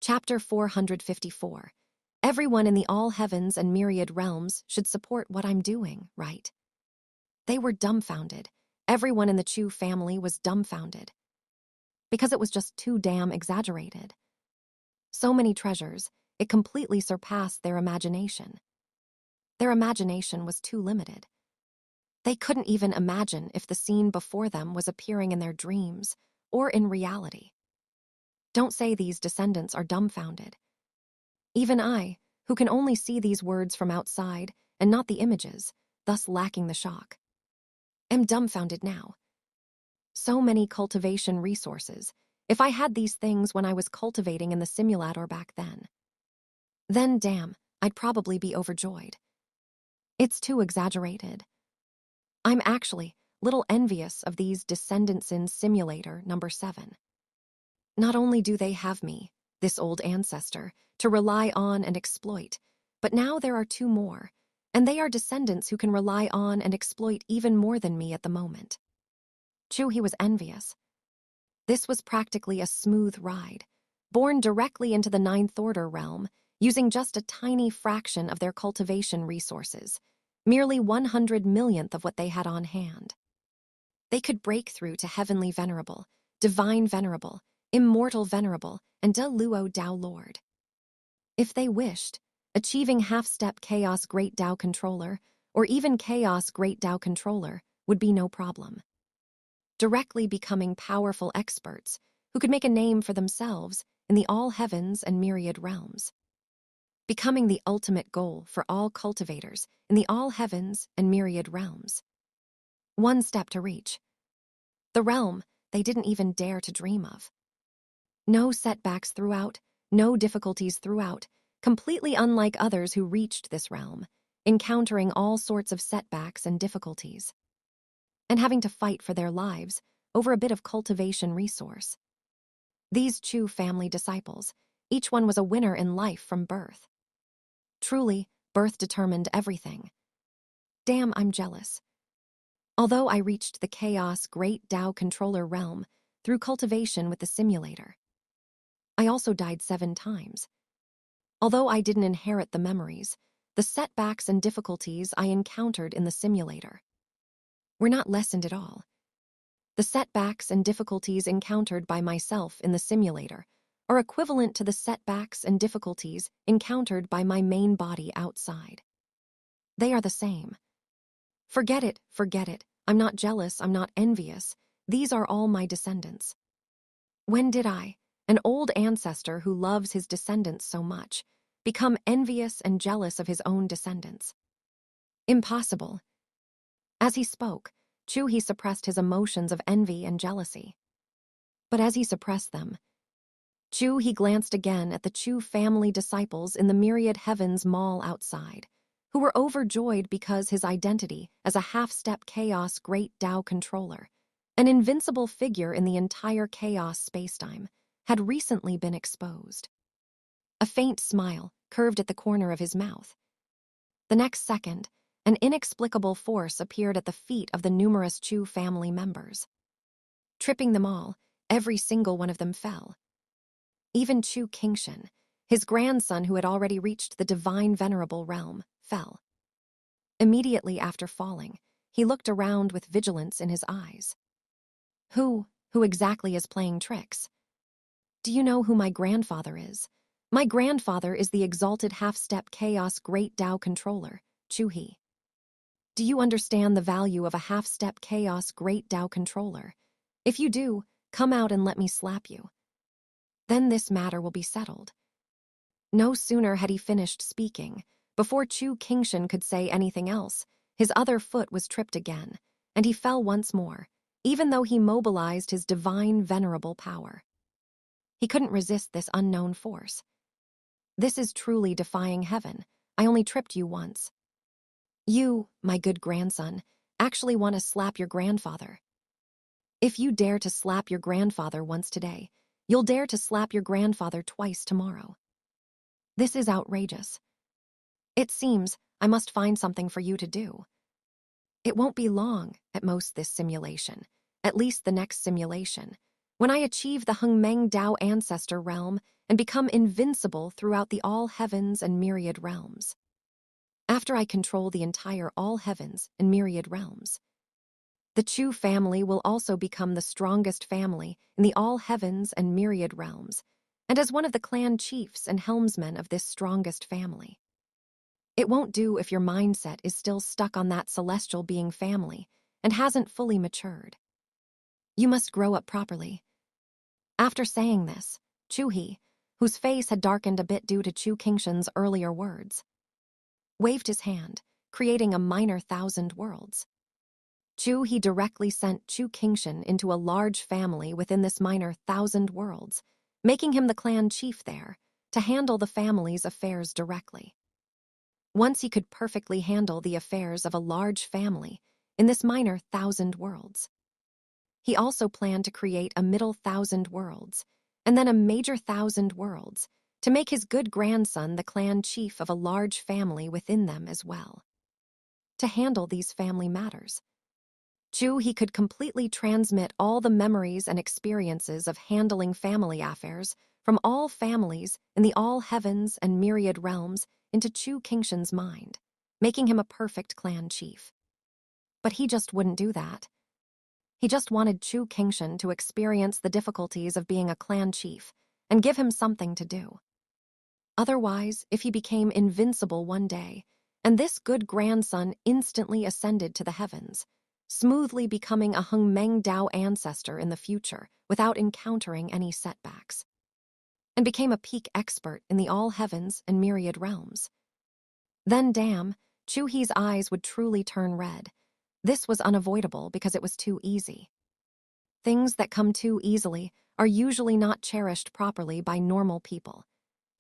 Chapter 454. Everyone in the all heavens and myriad realms should support what I'm doing, right? They were dumbfounded. Everyone in the Chu family was dumbfounded. Because it was just too damn exaggerated. So many treasures, it completely surpassed their imagination. Their imagination was too limited. They couldn't even imagine if the scene before them was appearing in their dreams or in reality. Don't say these descendants are dumbfounded. Even I, who can only see these words from outside and not the images, thus lacking the shock, am dumbfounded now. So many cultivation resources. If I had these things when I was cultivating in the simulator back then damn, I'd probably be overjoyed. It's too exaggerated. I'm actually little envious of these descendants in simulator number 7. Not only do they have me, this old ancestor, to rely on and exploit, but now there are 2 more, and they are descendants who can rely on and exploit even more than me at the moment. Chu He was envious. This was practically a smooth ride, born directly into the 9th order realm, using just a tiny fraction of their cultivation resources, merely 100 millionth of what they had on hand. They could break through to heavenly venerable, divine venerable, immortal venerable, and De Luo Dao Lord. If they wished, achieving half-step chaos great Dao controller, or even chaos great Dao controller, would be no problem. Directly becoming powerful experts who could make a name for themselves in the all heavens and myriad realms. Becoming the ultimate goal for all cultivators in the all heavens and myriad realms. One step to reach. The realm they didn't even dare to dream of. No setbacks throughout, no difficulties throughout, completely unlike others who reached this realm, encountering all sorts of setbacks and difficulties, and having to fight for their lives over a bit of cultivation resource. These Chu family disciples, each one was a winner in life from birth. Truly, birth determined everything. Damn, I'm jealous. Although I reached the chaos great Dao controller realm through cultivation with the simulator, I also died 7 times. Although I didn't inherit the memories, the setbacks and difficulties I encountered in the simulator were not lessened at all. The setbacks and difficulties encountered by myself in the simulator are equivalent to the setbacks and difficulties encountered by my main body outside. They are the same. Forget it, I'm not jealous, I'm not envious. These are all my descendants. When did I, an old ancestor who loves his descendants so much, become envious and jealous of his own descendants? Impossible. As he spoke, Chu He suppressed his emotions of envy and jealousy. But as he suppressed them, Chu He glanced again at the Chu family disciples in the myriad heavens mall outside, who were overjoyed because his identity as a half-step chaos great Dao controller, an invincible figure in the entire chaos spacetime, had recently been exposed. A faint smile curved at the corner of his mouth. The next second, an inexplicable force appeared at the feet of the numerous Chu family members. Tripping them all, every single one of them fell. Even Chu Kingshan, his grandson who had already reached the divine venerable realm, fell. Immediately after falling, he looked around with vigilance in his eyes. Who exactly is playing tricks? Do you know who my grandfather is? My grandfather is the exalted half-step chaos great Dao controller, Chu He. Do you understand the value of a half-step chaos great Dao controller? If you do, come out and let me slap you. Then this matter will be settled. No sooner had he finished speaking, before Chu Kingshan could say anything else, his other foot was tripped again, and he fell once more, even though he mobilized his divine venerable power. He couldn't resist this unknown force. This is truly defying heaven. I only tripped you once. You, my good grandson, actually want to slap your grandfather. If you dare to slap your grandfather once today, you'll dare to slap your grandfather twice tomorrow. This is outrageous. It seems I must find something for you to do. It won't be long, at most this simulation, at least the next simulation, When I achieve the Hengmeng Dao ancestor realm and become invincible throughout the all heavens and myriad realms. After I control the entire all heavens and myriad realms. The Chu family will also become the strongest family in the all heavens and myriad realms, and as one of the clan chiefs and helmsmen of this strongest family. It won't do if your mindset is still stuck on that celestial being family and hasn't fully matured. You must grow up properly. After saying this, Chu He, whose face had darkened a bit due to Chu Kingshan's earlier words, waved his hand, creating a minor 1,000 worlds. Chu He directly sent Chu Kingshan into a large family within this minor 1,000 worlds, making him the clan chief there, to handle the family's affairs directly. Once he could perfectly handle the affairs of a large family in this minor 1,000 worlds. He also planned to create a middle 1,000 worlds, and then a major 1,000 worlds, to make his good grandson the clan chief of a large family within them as well. To handle these family matters. Chu He could completely transmit all the memories and experiences of handling family affairs from all families in the all heavens and myriad realms into Chu Kingshan's mind, making him a perfect clan chief. But he just wouldn't do that. He just wanted Chu Kingshan to experience the difficulties of being a clan chief and give him something to do. Otherwise, if he became invincible one day, and this good grandson instantly ascended to the heavens, smoothly becoming a Hengmeng Dao ancestor in the future without encountering any setbacks, and became a peak expert in the all heavens and myriad realms. Then damn, Chu He's eyes would truly turn red. This was unavoidable because it was too easy. Things that come too easily are usually not cherished properly by normal people.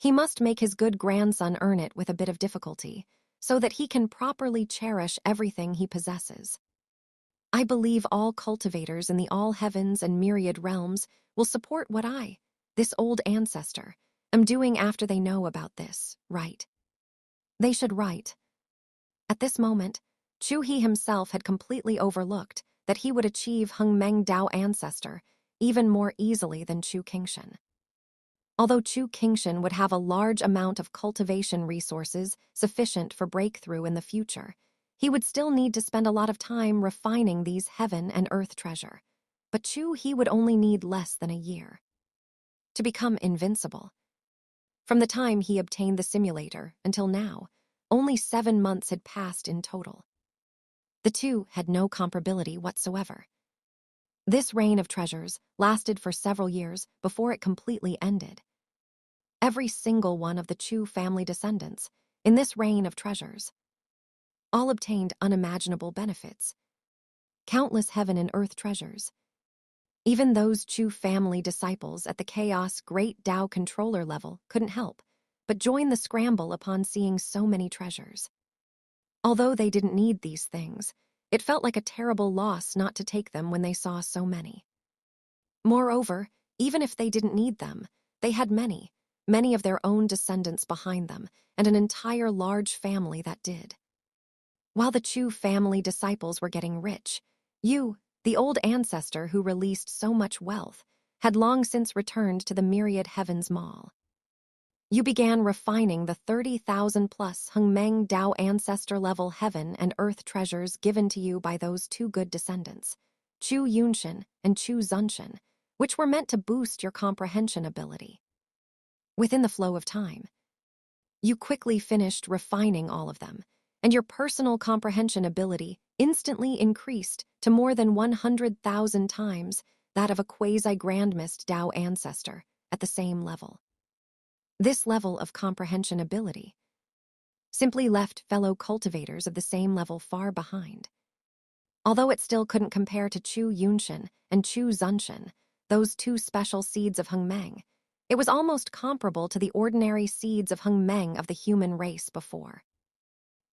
He must make his good grandson earn it with a bit of difficulty, so that he can properly cherish everything he possesses. I believe all cultivators in the all heavens and myriad realms will support what I, this old ancestor, am doing after they know about this, right? They should write. At this moment, Chu He himself had completely overlooked that he would achieve Hengmeng Dao ancestor even more easily than Chu Kingshan. Although Chu Kingshan would have a large amount of cultivation resources sufficient for breakthrough in the future, he would still need to spend a lot of time refining these heaven and earth treasure. But Chu He would only need less than a year to become invincible. From the time he obtained the simulator until now, only 7 months had passed in total. The two had no comparability whatsoever. This reign of treasures lasted for several years before it completely ended. Every single one of the Chu family descendants, in this reign of treasures, all obtained unimaginable benefits. Countless heaven and earth treasures. Even those Chu family disciples at the Chaos Great Tao controller level couldn't help but join the scramble upon seeing so many treasures. Although they didn't need these things, it felt like a terrible loss not to take them when they saw so many. Moreover, even if they didn't need them, they had many of their own descendants behind them, and an entire large family that did. While the Chu family disciples were getting rich, you, the old ancestor who released so much wealth, had long since returned to the myriad heavens mall. You began refining the 30,000 plus Hengmeng Dao ancestor level heaven and earth treasures given to you by those two good descendants, Chu Yunshan and Chu Zunshan, which were meant to boost your comprehension ability. Within the flow of time, you quickly finished refining all of them, and your personal comprehension ability instantly increased to more than 100,000 times that of a quasi-grandmist Dao ancestor at the same level. This level of comprehension ability simply left fellow cultivators of the same level far behind. Although it still couldn't compare to Chu Yunshan and Chu Zunshan, those two special seeds of Hengmeng, it was almost comparable to the ordinary seeds of Hengmeng of the human race before.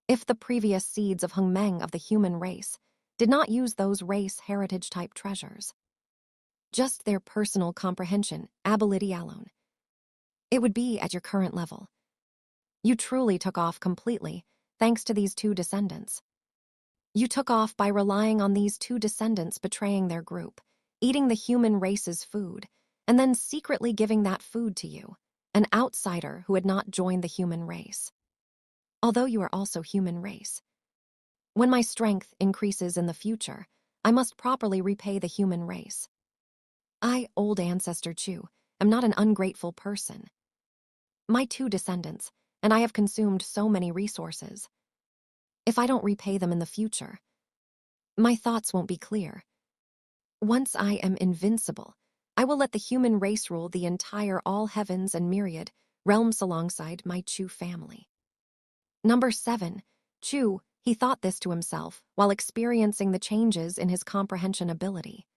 If the previous seeds of Hengmeng of the human race did not use those race heritage-type treasures, just their personal comprehension ability alone, it would be at your current level. You truly took off completely, thanks to these two descendants. You took off by relying on these two descendants betraying their group, eating the human race's food, and then secretly giving that food to you, an outsider who had not joined the human race. Although you are also human race. When my strength increases in the future, I must properly repay the human race. I, old ancestor Chu, am not an ungrateful person. My 2 descendants, and I have consumed so many resources. If I don't repay them in the future, my thoughts won't be clear. Once I am invincible, I will let the human race rule the entire all heavens and myriad realms alongside my Chu family. Number 7. Chu, he thought this to himself while experiencing the changes in his comprehension ability.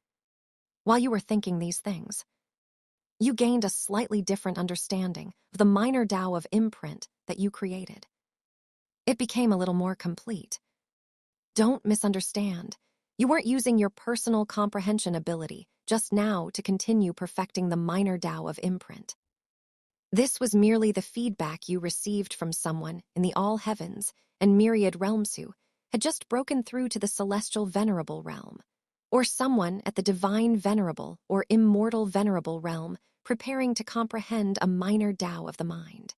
While you were thinking these things, you gained a slightly different understanding of the minor Tao of imprint that you created. It became a little more complete. Don't misunderstand. You weren't using your personal comprehension ability just now to continue perfecting the minor Tao of imprint. This was merely the feedback you received from someone in the all heavens and myriad realms who had just broken through to the celestial venerable realm, or someone at the divine venerable or immortal venerable realm preparing to comprehend a minor Tao of the mind.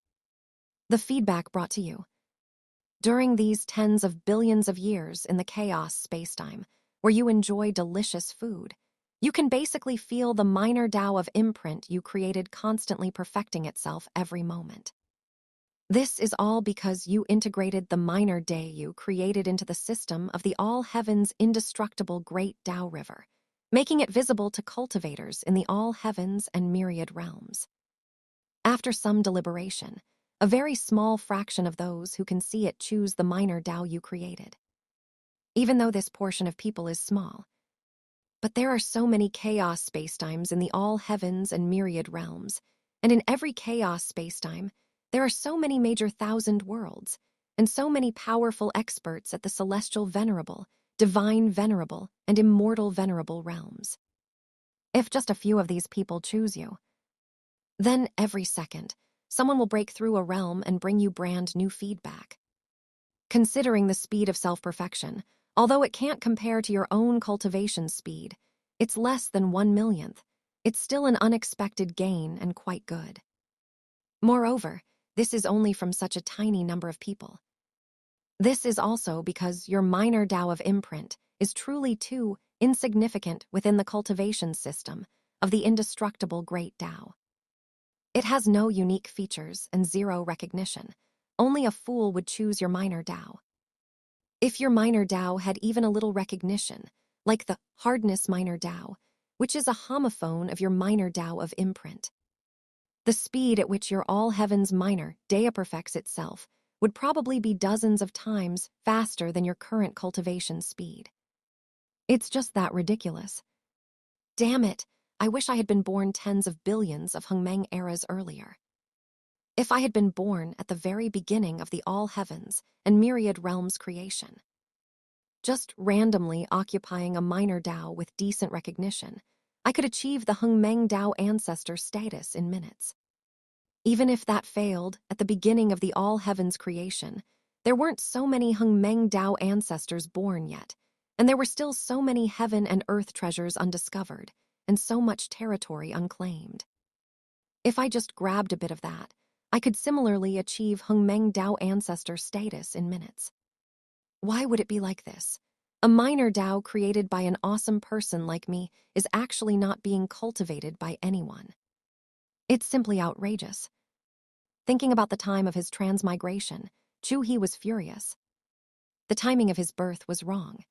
The feedback brought to you during these tens of billions of years in the chaos spacetime, where you enjoy delicious food, you can basically feel the minor Tao of imprint you created constantly perfecting itself every moment. This is all because you integrated the minor Tao you created into the system of the all heavens indestructible great Tao river, making it visible to cultivators in the all heavens and myriad realms. After some deliberation, a very small fraction of those who can see it choose the minor Tao you created. Even though this portion of people is small, but there are so many chaos spacetimes in the all heavens and myriad realms, and in every chaos spacetime, there are so many major 1,000 worlds, and so many powerful experts at the celestial venerable, divine venerable, and immortal venerable realms. If just a few of these people choose you, then every second, someone will break through a realm and bring you brand new feedback. Considering the speed of self-perfection, although it can't compare to your own cultivation speed, it's less than 1/1,000,000th. It's still an unexpected gain and quite good. Moreover, this is only from such a tiny number of people. This is also because your minor Tao of imprint is truly too insignificant within the cultivation system of the indestructible great Tao. It has no unique features and zero recognition. Only a fool would choose your minor Tao. If your minor Tao had even a little recognition, like the hardness minor Tao, which is a homophone of your minor Tao of imprint, the speed at which your all heavens minor Tao perfects itself would probably be dozens of times faster than your current cultivation speed. It's just that ridiculous. Damn it, I wish I had been born tens of billions of Hengmeng eras earlier. If I had been born at the very beginning of the all heavens and myriad realms creation. Just randomly occupying a minor Tao with decent recognition, I could achieve the Hengmeng Tao ancestor status in minutes. Even if that failed at the beginning of the all heavens creation, there weren't so many Hengmeng Tao ancestors born yet, and there were still so many heaven and earth treasures undiscovered, and so much territory unclaimed. If I just grabbed a bit of that, I could similarly achieve Hengmeng Tao ancestor status in minutes. Why would it be like this? A minor Tao created by an awesome person like me is actually not being cultivated by anyone. It's simply outrageous. Thinking about the time of his transmigration, Chu He was furious. The timing of his birth was wrong.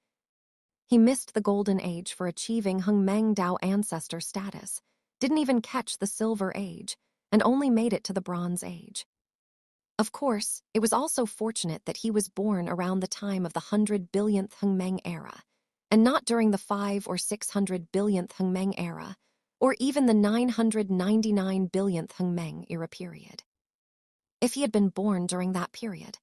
He missed the golden age for achieving Hengmeng Tao ancestor status, didn't even catch the silver age, and only made it to the bronze age. Of course, it was also fortunate that he was born around the time of the 100 billionth Hengmeng era, and not during the 5 or 600 billionth Hengmeng era, or even the 999 billionth Hengmeng era period. If he had been born during that period,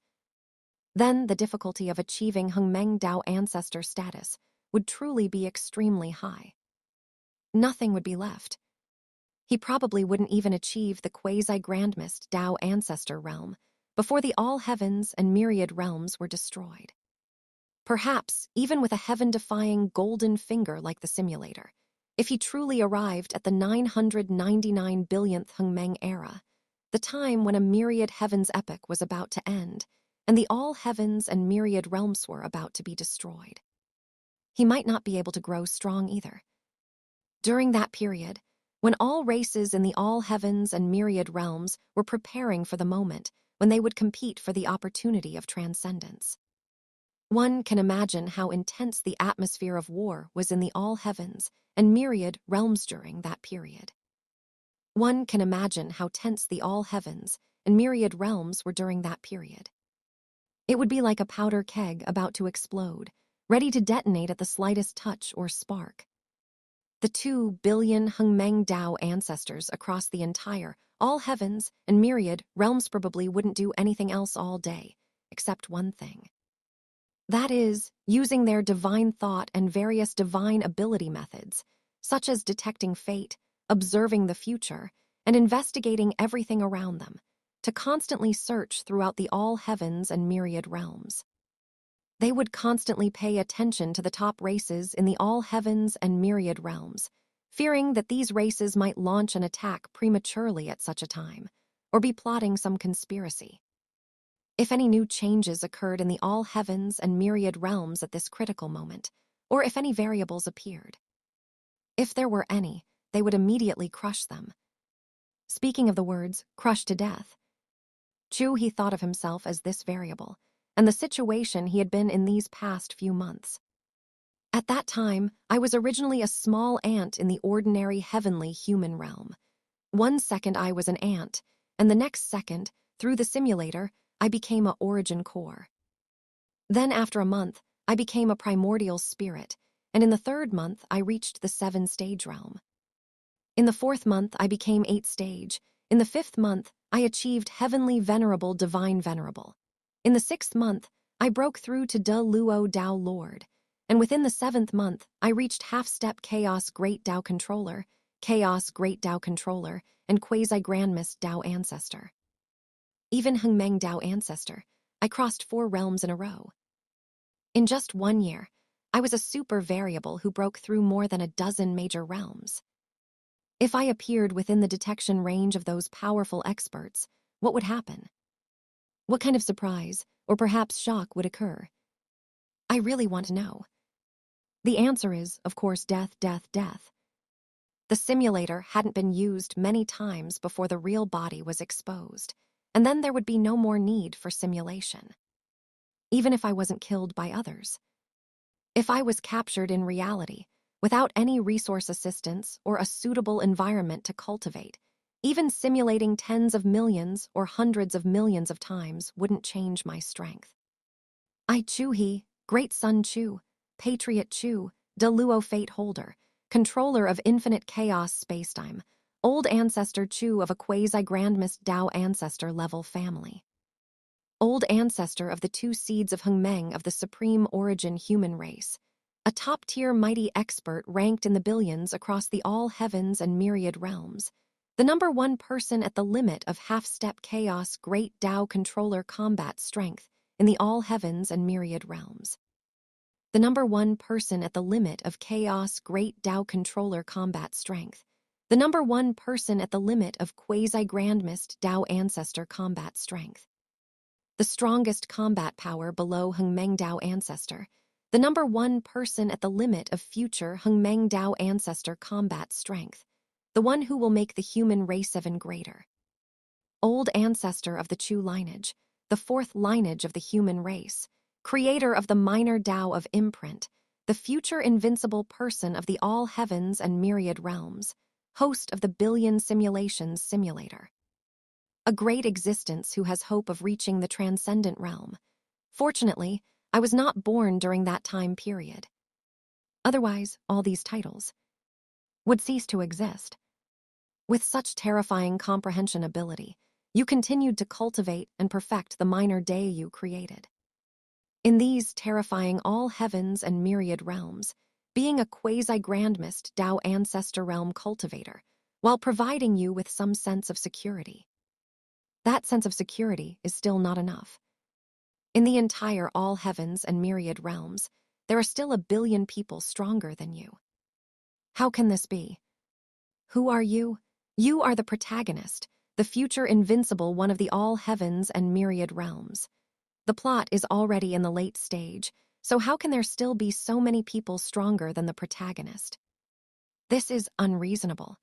then the difficulty of achieving Hengmeng Tao ancestor status would truly be extremely high. Nothing would be left. He probably wouldn't even achieve the quasi-grandmist Tao ancestor realm before the all heavens and myriad realms were destroyed. Perhaps, even with a heaven-defying golden finger like the simulator, if he truly arrived at the 999 billionth Hengmeng era, the time when a myriad heavens epoch was about to end, and the all heavens and myriad realms were about to be destroyed. He might not be able to grow strong either. During that period, when all races in the all heavens and myriad realms were preparing for the moment when they would compete for the opportunity of transcendence. One can imagine how intense the atmosphere of war was in the all heavens and myriad realms during that period. One can imagine how tense the all heavens and myriad realms were during that period. It would be like a powder keg about to explode, ready to detonate at the slightest touch or spark. The 2 billion Hengmeng Dao ancestors across the entire all heavens and myriad realms probably wouldn't do anything else all day, except one thing. That is, using their divine thought and various divine ability methods, such as detecting fate, observing the future, and investigating everything around them, to constantly search throughout the all heavens and myriad realms. They would constantly pay attention to the top races in the all heavens and myriad realms, fearing that these races might launch an attack prematurely at such a time, or be plotting some conspiracy. If any new changes occurred in the all heavens and myriad realms at this critical moment, or if any variables appeared. If there were any, they would immediately crush them. Speaking of the words, crush to death, Chu He thought of himself as this variable, and the situation he had been in these past few months. At that time, I was originally a small ant in the ordinary heavenly human realm. 1 second I was an ant, and the next second, through the simulator, I became a origin core. Then after a month, I became a primordial spirit, and in the 3rd month I reached the 7-stage realm. In the 4th month I became 8-stage. In the 5th month, I achieved heavenly venerable divine venerable. In the 6th month, I broke through to De Luo Dao Lord, and within the 7th month, I reached half-step Chaos Great Dao Controller, Chaos Great Dao Controller, and Quasi-Grandmist Dao Ancestor. Even Hengmeng Dao Ancestor, I crossed 4 realms in a row. In just 1 year, I was a super variable who broke through more than a dozen major realms. If I appeared within the detection range of those powerful experts, what would happen? What kind of surprise, or perhaps shock, would occur? I really want to know. The answer is, of course, death, death, death. The simulator hadn't been used many times before the real body was exposed, and then there would be no more need for simulation. Even if I wasn't killed by others. If I was captured in reality, without any resource assistance or a suitable environment to cultivate, even simulating tens of millions or hundreds of millions of times wouldn't change my strength. I Chu He, Great Sun Chu, Patriot Chu, De Luo Fate Holder, controller of infinite chaos spacetime, old ancestor Chu of a quasi-grandmist Dao ancestor level family. Old ancestor of the 2 seeds of Hengmeng of the supreme origin human race, a top-tier mighty expert ranked in the billions across the all heavens and myriad realms, the number 1 person at the limit of half-step chaos great Dao controller combat strength in the all heavens and myriad realms. The number 1 person at the limit of chaos great Dao controller combat strength, the number 1 person at the limit of quasi-grandmist Dao ancestor combat strength. The strongest combat power below Hengmeng Dao ancestor, the number 1 person at the limit of future Hengmeng Dao ancestor combat strength, the one who will make the human race even greater. Old ancestor of the Chu lineage, the 4th lineage of the human race, creator of the minor Dao of imprint, the future invincible person of the all heavens and myriad realms, host of the billion simulations simulator. A great existence who has hope of reaching the transcendent realm. Fortunately, I was not born during that time period. Otherwise, all these titles would cease to exist. With such terrifying comprehension ability, you continued to cultivate and perfect the minor day you created. In these terrifying all heavens and myriad realms, being a quasi-grandmist Dao ancestor realm cultivator, while providing you with some sense of security. That sense of security is still not enough. In the entire all heavens and myriad realms, there are still a billion people stronger than you. How can this be? Who are you? You are the protagonist, the future invincible one of the all heavens and myriad realms. The plot is already in the late stage, so how can there still be so many people stronger than the protagonist? This is unreasonable.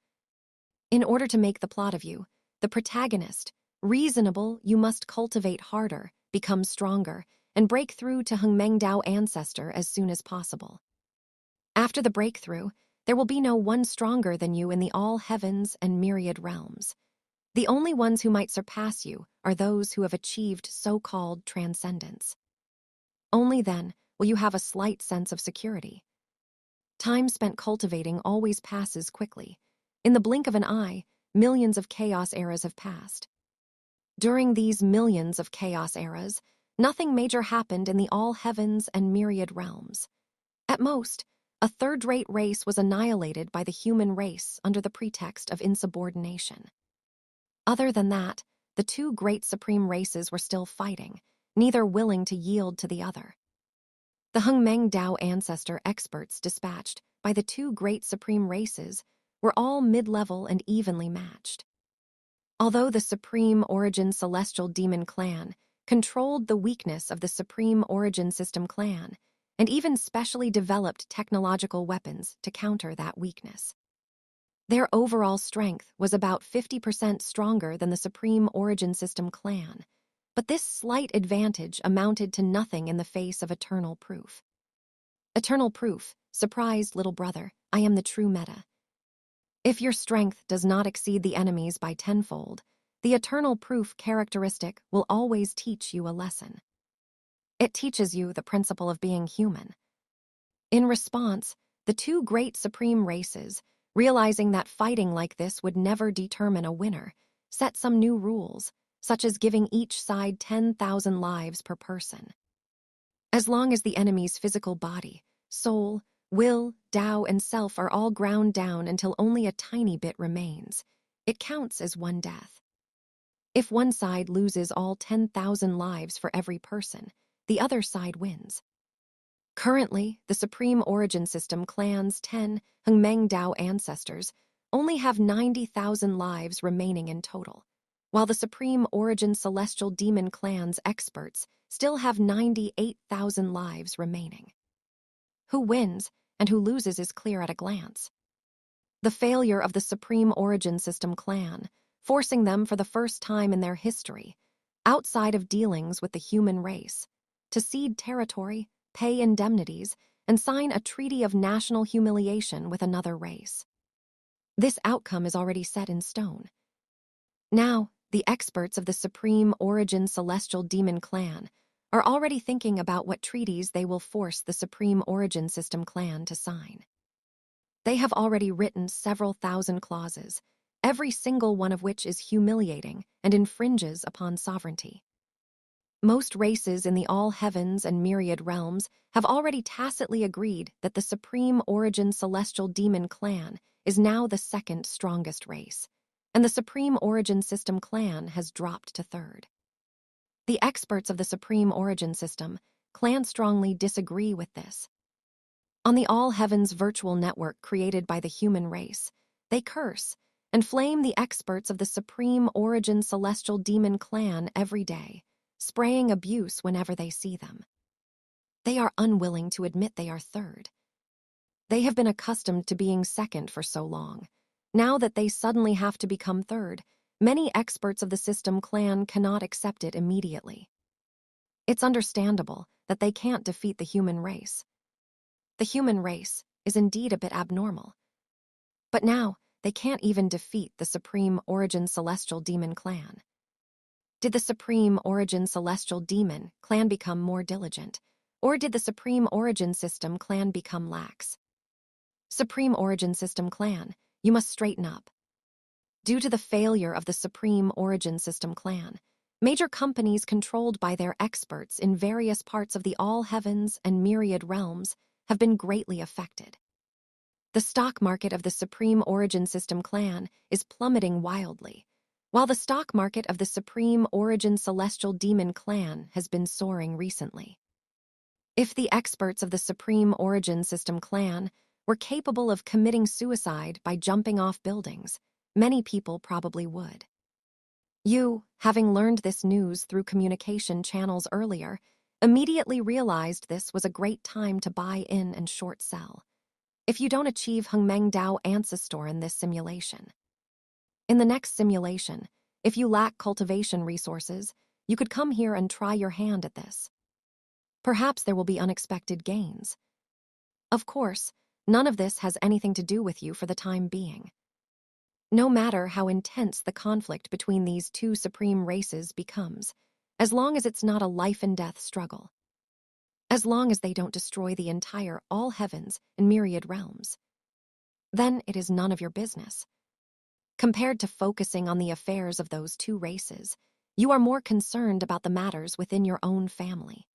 In order to make the plot of you, the protagonist, reasonable, you must cultivate harder, become stronger, and break through to Hengmengdao ancestor as soon as possible. After the breakthrough, there will be no one stronger than you in the all heavens and myriad realms. The only ones who might surpass you are those who have achieved so-called transcendence. Only then will you have a slight sense of security. Time spent cultivating always passes quickly. In the blink of an eye, millions of chaos eras have passed. During these millions of chaos eras, nothing major happened in the all heavens and myriad realms. At most, a third-rate race was annihilated by the human race under the pretext of insubordination. Other than that, the two great supreme races were still fighting, neither willing to yield to the other. The Hengmengdao ancestor experts dispatched by the two great supreme races were all mid-level and evenly matched. Although the Supreme Origin Celestial Demon Clan controlled the weakness of the Supreme Origin System Clan, and even specially developed technological weapons to counter that weakness. Their overall strength was about 50% stronger than the Supreme Origin System Clan, but this slight advantage amounted to nothing in the face of eternal proof. Eternal proof, surprised little brother, I am the true meta. If your strength does not exceed the enemy's by tenfold, the eternal proof characteristic will always teach you a lesson. It teaches you the principle of being human. In response, the two great supreme races, realizing that fighting like this would never determine a winner, set some new rules, such as giving each side 10,000 lives per person. As long as the enemy's physical body, soul, will, Tao, and self are all ground down until only a tiny bit remains, it counts as one death. If one side loses all 10,000 lives for every person, the other side wins. Currently, the Supreme Origin System Clan's 10 Hengmengdao ancestors only have 90,000 lives remaining in total, while the Supreme Origin Celestial Demon Clan's experts still have 98,000 lives remaining. Who wins and who loses is clear at a glance. The failure of the Supreme Origin System Clan, forcing them for the first time in their history, outside of dealings with the human race, to cede territory, pay indemnities, and sign a treaty of national humiliation with another race. This outcome is already set in stone. Now, the experts of the Supreme Origin Celestial Demon Clan are already thinking about what treaties they will force the Supreme Origin System Clan to sign. They have already written several thousand clauses, every single one of which is humiliating and infringes upon sovereignty. Most races in the all heavens and myriad realms have already tacitly agreed that the Supreme Origin Celestial Demon Clan is now the second strongest race, and the Supreme Origin System Clan has dropped to third. The experts of the Supreme Origin System Clan strongly disagree with this. On the all heavens virtual network created by the human race, they curse and flame the experts of the Supreme Origin Celestial Demon Clan every day, spraying abuse whenever they see them. They are unwilling to admit they are third. They have been accustomed to being second for so long. Now that they suddenly have to become third, many experts of the System Clan cannot accept it immediately. It's understandable that they can't defeat the human race. The human race is indeed a bit abnormal. But now, they can't even defeat the Supreme Origin Celestial Demon Clan. Did the Supreme Origin Celestial Demon Clan become more diligent, or did the Supreme Origin System Clan become lax? Supreme Origin System Clan, you must straighten up. Due to the failure of the Supreme Origin System Clan, major companies controlled by their experts in various parts of the all heavens and myriad realms have been greatly affected. The stock market of the Supreme Origin System Clan is plummeting wildly, while the stock market of the Supreme Origin Celestial Demon Clan has been soaring recently. If the experts of the Supreme Origin System Clan were capable of committing suicide by jumping off buildings, many people probably would. You, having learned this news through communication channels earlier, immediately realized this was a great time to buy in and short sell. If you don't achieve Hengmeng Dao ANCESTOR in this simulation. In the next simulation, if you lack cultivation resources, you could come here and try your hand at this. Perhaps there will be unexpected gains. Of course, none of this has anything to do with you for the time being. No matter how intense the conflict between these two supreme races becomes, as long as it's not a life-and-death struggle. As long as they don't destroy the entire all heavens and myriad realms. Then it is none of your business. Compared to focusing on the affairs of those two races, you are more concerned about the matters within your own family.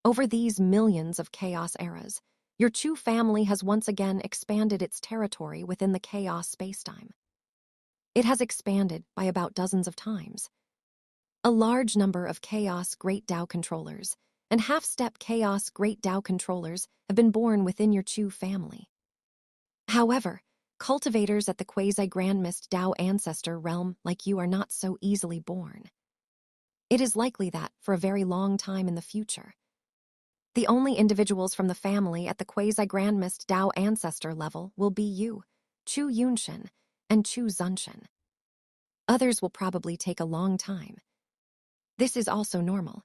Over these millions of chaos eras, your Chu family has once again expanded its territory within the chaos spacetime. It has expanded by about dozens of times. A large number of chaos Great Tao controllers and half-step chaos Great Tao controllers have been born within your Chu family. However, cultivators at the quasi-grandmist Tao ancestor realm like you are not so easily born. It is likely that, for a very long time in the future, the only individuals from the family at the quasi-grandmist Tao ancestor level will be you, Chu Yunshin, and Chu Zunshin. Others will probably take a long time. This is also normal.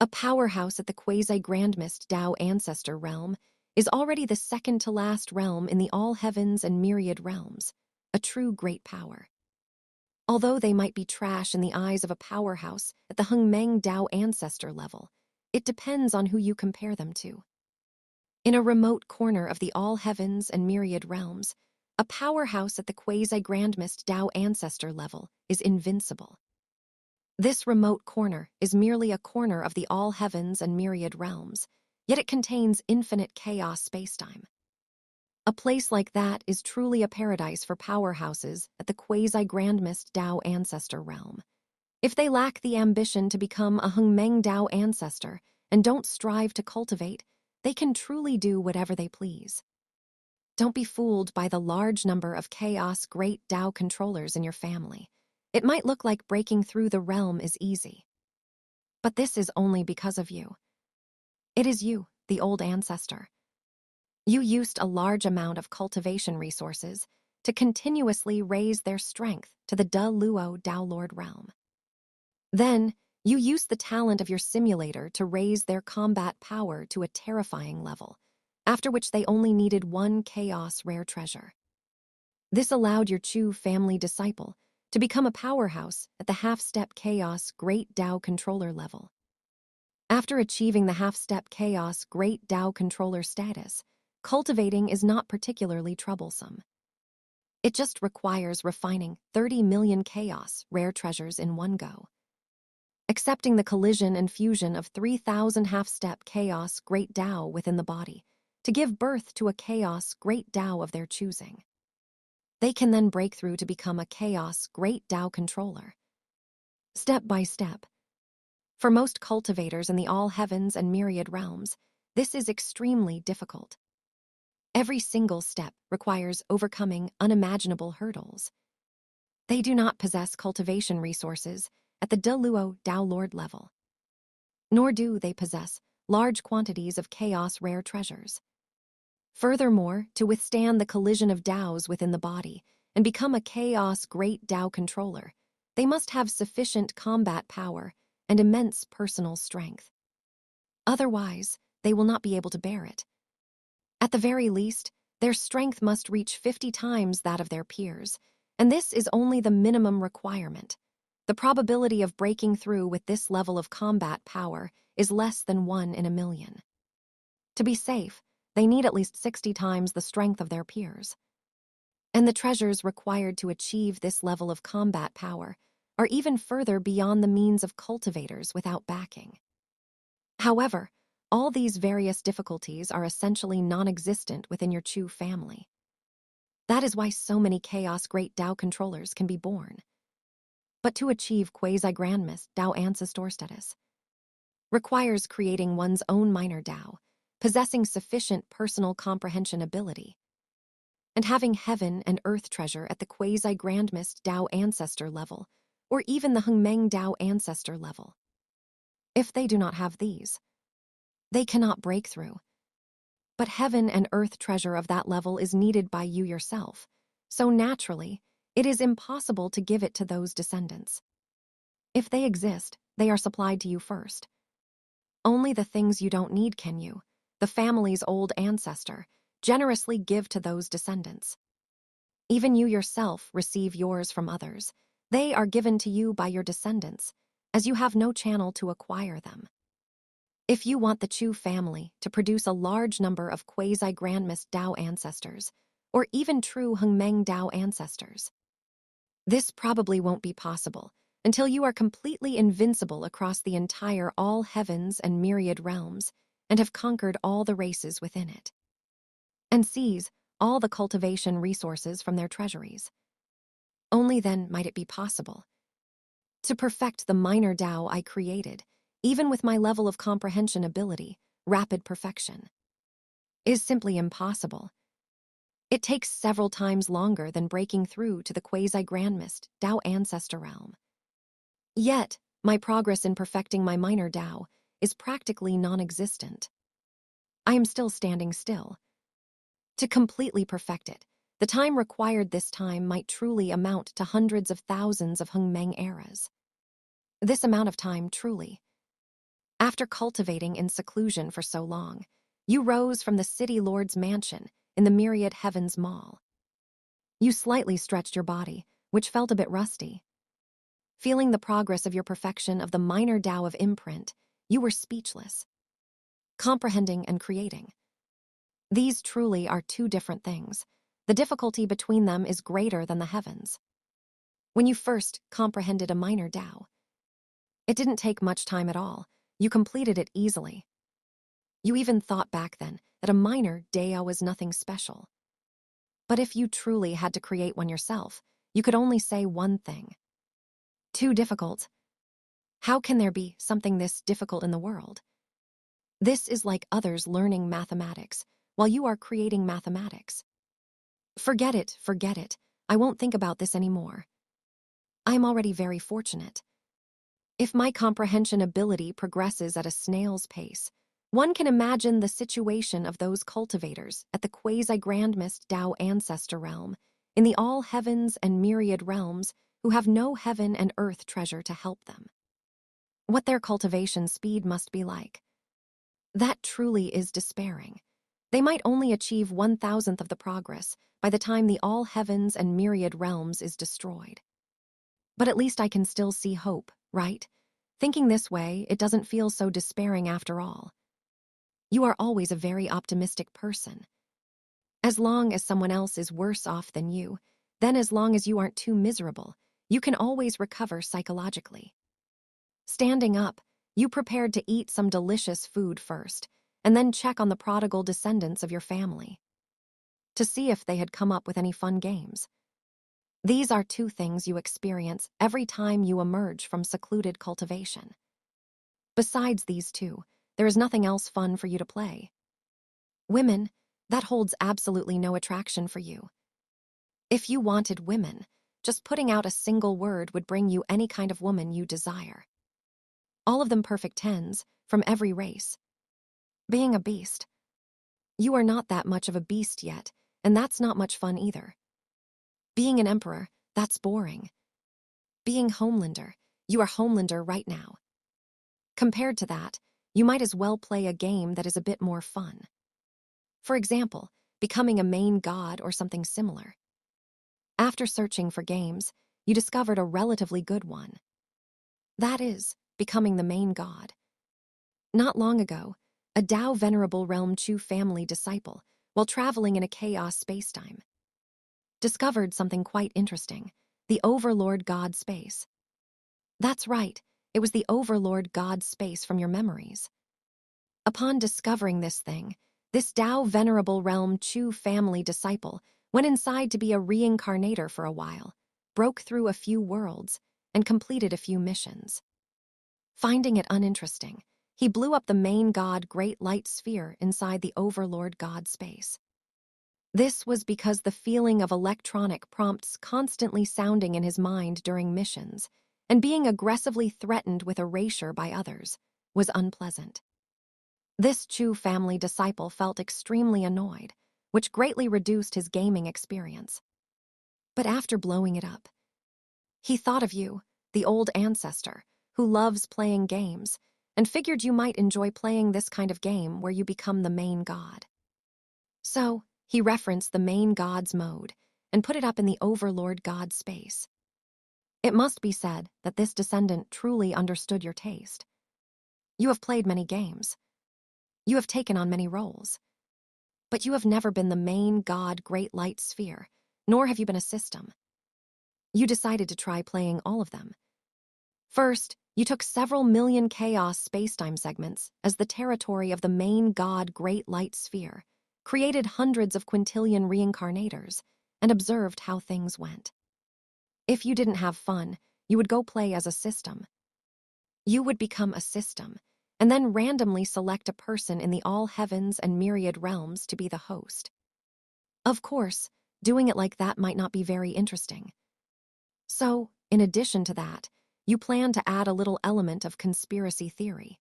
A powerhouse at the quasi-grandmist Tao ancestor realm is already the second-to-last realm in the all heavens and myriad realms, a true great power. Although they might be trash in the eyes of a powerhouse at the Hengmeng Dao ancestor level, it depends on who you compare them to. In a remote corner of the all heavens and myriad realms, a powerhouse at the quasi-grandmist Dao ancestor level is invincible. This remote corner is merely a corner of the all heavens and myriad realms, yet it contains infinite chaos spacetime. A place like that is truly a paradise for powerhouses at the quasi-grandmist Dao ancestor realm. If they lack the ambition to become a Hengmeng Dao ancestor and don't strive to cultivate, they can truly do whatever they please. Don't be fooled by the large number of chaos Great Tao controllers in your family. It might look like breaking through the realm is easy. But this is only because of you. It is you, the old ancestor. You used a large amount of cultivation resources to continuously raise their strength to the De Luo Dao Lord realm. Then, you used the talent of your simulator to raise their combat power to a terrifying level, after which they only needed one chaos rare treasure. This allowed your Chu family disciple to become a powerhouse at the half-step chaos Great Tao controller level. After achieving the half-step chaos Great Tao controller status, cultivating is not particularly troublesome. It just requires refining 30 million chaos rare treasures in one go. Accepting the collision and fusion of 3,000 half-step chaos Great Tao within the body to give birth to a chaos Great Tao of their choosing. They can then break through to become a chaos Great Tao controller. Step by step. For most cultivators in the all heavens and myriad realms, this is extremely difficult. Every single step requires overcoming unimaginable hurdles. They do not possess cultivation resources at the De Luo Dao Lord level. Nor do they possess large quantities of chaos rare treasures. Furthermore, to withstand the collision of Daos within the body and become a chaos Great Tao controller, they must have sufficient combat power and immense personal strength. Otherwise, they will not be able to bear it. At the very least, their strength must reach 50 times that of their peers, and this is only the minimum requirement. The probability of breaking through with this level of combat power is less than 1 in a million. To be safe, they need at least 60 times the strength of their peers. And the treasures required to achieve this level of combat power are even further beyond the means of cultivators without backing. However, all these various difficulties are essentially non-existent within your Chu family. That is why so many chaos Great Tao controllers can be born. But to achieve quasi-grandmist Tao ancestor status requires creating one's own minor Tao, possessing sufficient personal comprehension ability, and having heaven and earth treasure at the quasi-grandmist Tao ancestor level, or even the Hengmeng Tao ancestor level. If they do not have these, they cannot break through. But heaven and earth treasure of that level is needed by you yourself, so naturally, it is impossible to give it to those descendants. If they exist, they are supplied to you first. Only the things you don't need can you, the family's old ancestor, generously give to those descendants. Even you yourself receive yours from others. They are given to you by your descendants, as you have no channel to acquire them. If you want the Chu family to produce a large number of quasi-grandmist Tao ancestors, or even true Hengmeng Tao ancestors, this probably won't be possible until you are completely invincible across the entire all heavens and myriad realms and have conquered all the races within it, and seize all the cultivation resources from their treasuries. Only then might it be possible to perfect the minor Tao I created, even with my level of comprehension ability. Rapid perfection is simply impossible. It takes several times longer than breaking through to the quasi-grandmist Tao ancestor realm. Yet, my progress in perfecting my minor Tao is practically non-existent. I am still standing still. To completely perfect it, the time required this time might truly amount to hundreds of thousands of Hengmeng eras. This amount of time truly. After cultivating in seclusion for so long, you rose from the city lord's mansion in the myriad heavens mall. You slightly stretched your body, which felt a bit rusty. Feeling the progress of your perfection of the minor Tao of imprint, you were speechless. Comprehending and creating. These truly are two different things. The difficulty between them is greater than the heavens. When you first comprehended a minor Tao, it didn't take much time at all. You completed it easily. You even thought back then that a minor Tao was nothing special. But if you truly had to create one yourself, you could only say one thing. Too difficult. How can there be something this difficult in the world? This is like others learning mathematics, while you are creating mathematics. Forget it, forget it. I won't think about this anymore. I am already very fortunate. If my comprehension ability progresses at a snail's pace, one can imagine the situation of those cultivators at the quasi-grandmist Tao ancestor realm, in the all heavens and myriad realms, who have no heaven and earth treasure to help them. What their cultivation speed must be like. That truly is despairing. They might only achieve 1,000th of the progress by the time the all heavens and myriad realms is destroyed. But at least I can still see hope, right? Thinking this way, it doesn't feel so despairing after all. You are always a very optimistic person. As long as someone else is worse off than you, then as long as you aren't too miserable, you can always recover psychologically. Standing up, you prepared to eat some delicious food first, and then check on the prodigal descendants of your family to see if they had come up with any fun games. These are two things you experience every time you emerge from secluded cultivation. Besides these two, there is nothing else fun for you to play. Women, that holds absolutely no attraction for you. If you wanted women, just putting out a single word would bring you any kind of woman you desire. All of them perfect 10s, from every race. Being a beast. You are not that much of a beast yet, and that's not much fun either. Being an emperor, that's boring. Being Homelander, you are Homelander right now. Compared to that, you might as well play a game that is a bit more fun. For example, becoming a main god or something similar. After searching for games, you discovered a relatively good one. That is, becoming the main god. Not long ago, a Tao Venerable Realm Chu Family disciple, while traveling in a chaos spacetime, discovered something quite interesting, the Overlord God space. That's right, it was the Overlord God space from your memories. Upon discovering this thing, this Tao Venerable Realm Chu Family disciple went inside to be a reincarnator for a while, broke through a few worlds, and completed a few missions. Finding it uninteresting, He blew up the main God Great Light Sphere inside the Overlord God space. This was because the feeling of electronic prompts constantly sounding in his mind during missions and being aggressively threatened with erasure by others was unpleasant. This Chu family disciple felt extremely annoyed, which greatly reduced his gaming experience. But after blowing it up, he thought of you, the old ancestor, who loves playing games, and figured you might enjoy playing this kind of game where you become the main god. So, he referenced the main god's mode and put it up in the Overlord God space. It must be said that this descendant truly understood your taste. You have played many games. You have taken on many roles. But you have never been the main god Great Light Sphere, nor have you been a system. You decided to try playing all of them. First, you took several million chaos spacetime segments as the territory of the main god Great Light Sphere, created hundreds of quintillion reincarnators, and observed how things went. If you didn't have fun, you would go play as a system. You would become a system, and then randomly select a person in the all heavens and myriad realms to be the host. Of course, doing it like that might not be very interesting. So, in addition to that, you planned to add a little element of conspiracy theory.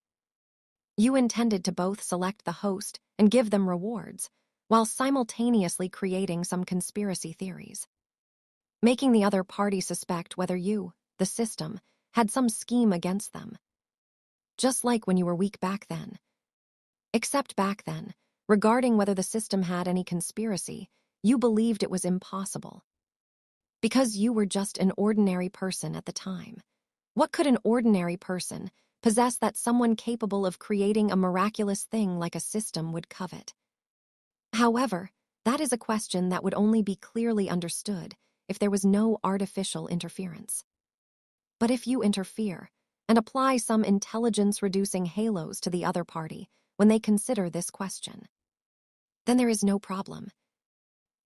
You intended to both select the host and give them rewards, while simultaneously creating some conspiracy theories, making the other party suspect whether you, the system, had some scheme against them. Just like when you were weak back then. Except back then, regarding whether the system had any conspiracy, you believed it was impossible. Because you were just an ordinary person at the time. What could an ordinary person possess that someone capable of creating a miraculous thing like a system would covet? However, that is a question that would only be clearly understood if there was no artificial interference. But if you interfere and apply some intelligence-reducing halos to the other party when they consider this question, then there is no problem.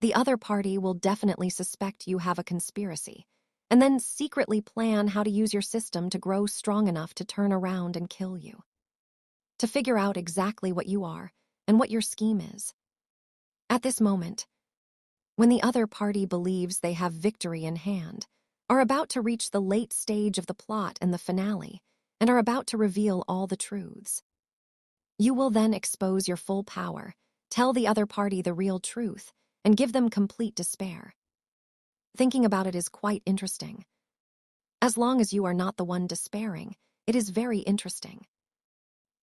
The other party will definitely suspect you have a conspiracy, and then secretly plan how to use your system to grow strong enough to turn around and kill you. To figure out exactly what you are and what your scheme is. At this moment, when the other party believes they have victory in hand, are about to reach the late stage of the plot and the finale, and are about to reveal all the truths. You will then expose your full power, tell the other party the real truth, and give them complete despair. Thinking about it is quite interesting. As long as you are not the one despairing, it is very interesting.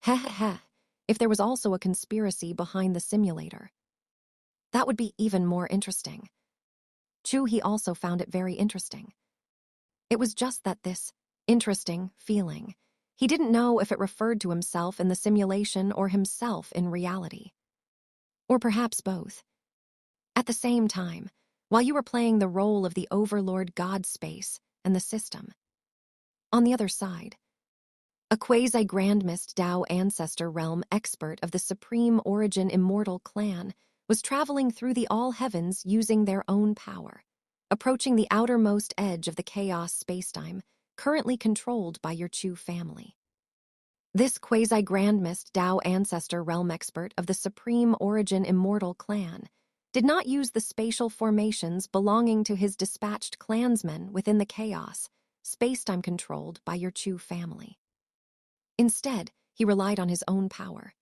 Heh heh heh, if there was also a conspiracy behind the simulator. That would be even more interesting. Chu He also found it very interesting. It was just that this interesting feeling, he didn't know if it referred to himself in the simulation or himself in reality. Or perhaps both. At the same time, while you were playing the role of the Overlord God space and the system. On the other side, a quasi-grandmist Tao ancestor realm expert of the Supreme Origin Immortal clan was traveling through the all heavens using their own power, approaching the outermost edge of the chaos spacetime currently controlled by your Chu family. This quasi-grandmist Tao ancestor realm expert of the Supreme Origin Immortal clan did not use the spatial formations belonging to his dispatched clansmen within the chaos, spacetime controlled by your Chu family. Instead, he relied on his own power.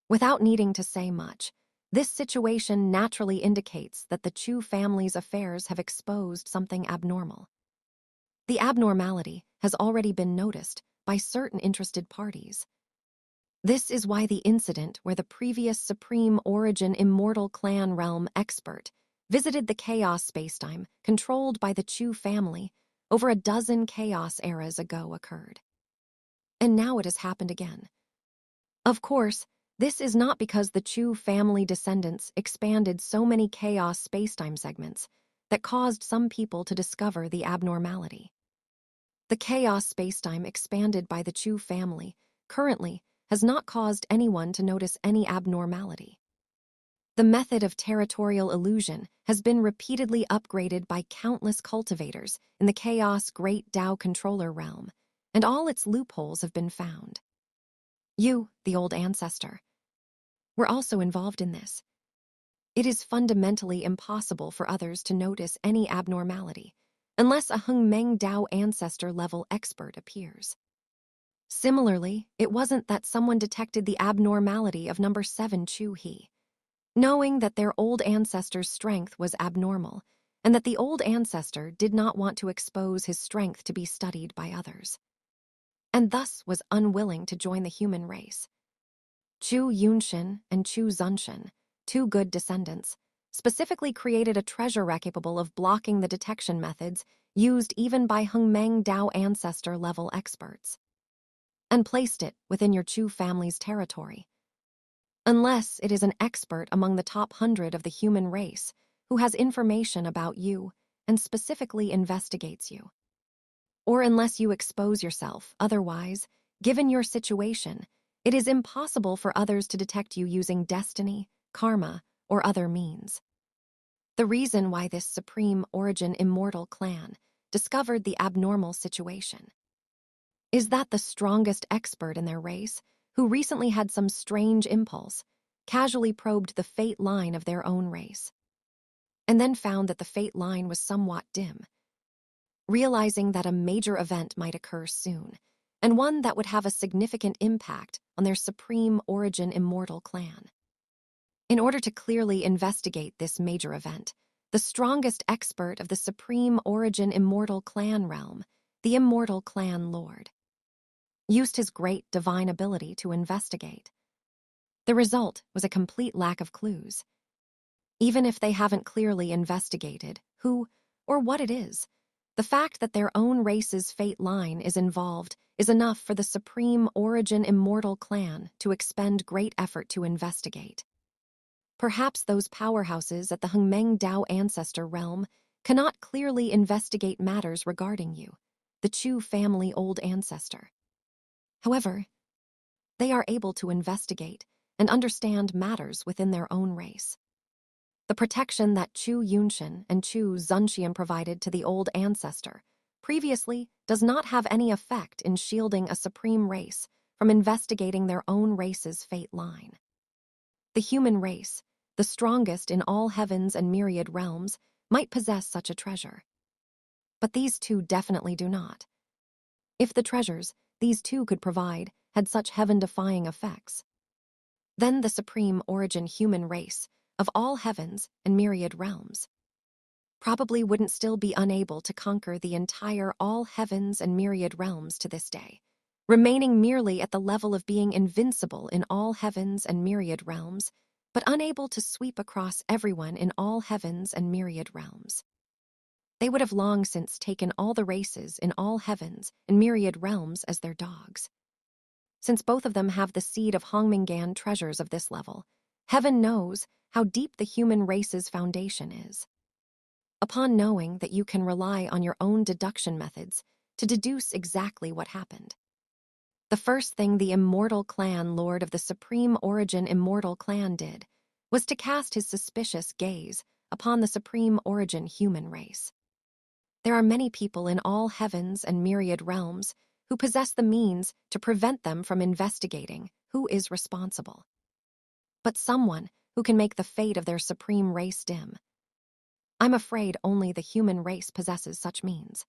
Without needing to say much, this situation naturally indicates that the Chu family's affairs have exposed something abnormal. The abnormality has already been noticed by certain interested parties. This is why the incident where the previous Supreme Origin Immortal Clan realm expert visited the chaos spacetime controlled by the Chu family over a dozen chaos eras ago occurred. And now it has happened again. Of course, this is not because the Chu family descendants expanded so many chaos spacetime segments that caused some people to discover the abnormality. The chaos spacetime expanded by the Chu family currently has not caused anyone to notice any abnormality. The method of territorial illusion has been repeatedly upgraded by countless cultivators in the Chaos Great Tao Controller realm, and all its loopholes have been found. You, the old ancestor, were also involved in this. It is fundamentally impossible for others to notice any abnormality unless a Hung Meng Dao ancestor-level expert appears. Similarly, it wasn't that someone detected the abnormality of number 7 Chu He, knowing that their old ancestor's strength was abnormal, and that the old ancestor did not want to expose his strength to be studied by others, and thus was unwilling to join the human race. Chu Yunshin and Chu Zunshin, two good descendants, specifically created a treasure rack capable of blocking the detection methods used even by Hung Meng Dao ancestor-level experts, and placed it within your Chu family's territory. Unless it is an expert among the top 100 of the human race who has information about you and specifically investigates you. Or unless you expose yourself, otherwise, given your situation, it is impossible for others to detect you using destiny, karma, or other means. The reason why this supreme origin immortal clan discovered the abnormal situation is that the strongest expert in their race, who recently had some strange impulse, casually probed the fate line of their own race, and then found that the fate line was somewhat dim. Realizing that a major event might occur soon, and one that would have a significant impact on their supreme origin immortal clan. In order to clearly investigate this major event, the strongest expert of the supreme origin immortal clan realm, the immortal clan lord, used his great divine ability to investigate. The result was a complete lack of clues. Even if they haven't clearly investigated who or what it is, the fact that their own race's fate line is involved is enough for the supreme origin immortal clan to expend great effort to investigate. Perhaps those powerhouses at the Hung Meng Dao ancestor realm cannot clearly investigate matters regarding you, the Chu family old ancestor. However, they are able to investigate and understand matters within their own race. The protection that Chu Yunshin and Chu Zunshin provided to the old ancestor previously does not have any effect in shielding a supreme race from investigating their own race's fate line. The human race, the strongest in all heavens and myriad realms, might possess such a treasure. But these two definitely do not. If the treasures these two could provide had such heaven-defying effects, then the supreme origin human race of all heavens and myriad realms probably wouldn't still be unable to conquer the entire all heavens and myriad realms to this day, remaining merely at the level of being invincible in all heavens and myriad realms, but unable to sweep across everyone in all heavens and myriad realms. They would have long since taken all the races in all heavens and myriad realms as their dogs. Since both of them have the seed of Hongmingan treasures of this level, heaven knows how deep the human race's foundation is. Upon knowing that you can rely on your own deduction methods to deduce exactly what happened, the first thing the immortal clan lord of the supreme origin immortal clan did was to cast his suspicious gaze upon the supreme origin human race. There are many people in all heavens and myriad realms who possess the means to prevent them from investigating who is responsible. But someone who can make the fate of their supreme race dim. I'm afraid only the human race possesses such means.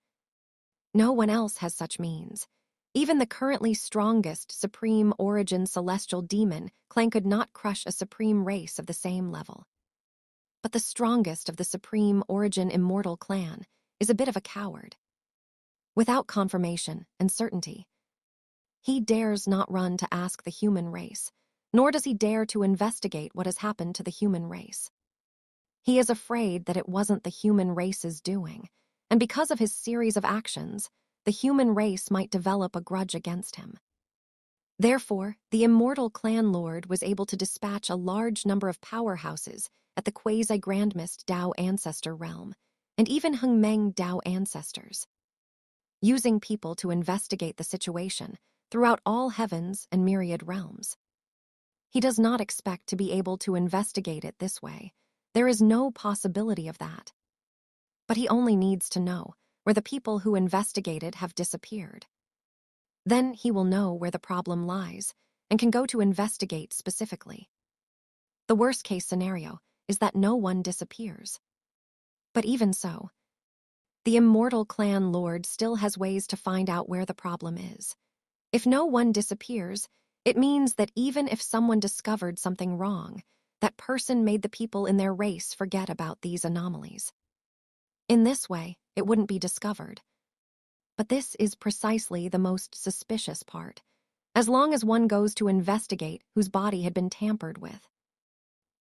No one else has such means. Even the currently strongest supreme origin celestial demon clan could not crush a supreme race of the same level. But the strongest of the supreme origin immortal clan is a bit of a coward. Without confirmation and certainty, he dares not run to ask the human race, nor does he dare to investigate what has happened to the human race. He is afraid that it wasn't the human race's doing, and because of his series of actions, the human race might develop a grudge against him. Therefore, the immortal clan lord was able to dispatch a large number of powerhouses at the quasi-grandmist Dao ancestor realm, and even Hung Meng Dao ancestors, using people to investigate the situation throughout all heavens and myriad realms. He does not expect to be able to investigate it this way. There is no possibility of that. But he only needs to know where the people who investigated have disappeared. Then he will know where the problem lies, and can go to investigate specifically. The worst-case scenario is that no one disappears. But even so, the immortal clan lord still has ways to find out where the problem is. If no one disappears, it means that even if someone discovered something wrong, that person made the people in their race forget about these anomalies. In this way, it wouldn't be discovered. But this is precisely the most suspicious part, as long as one goes to investigate whose body had been tampered with.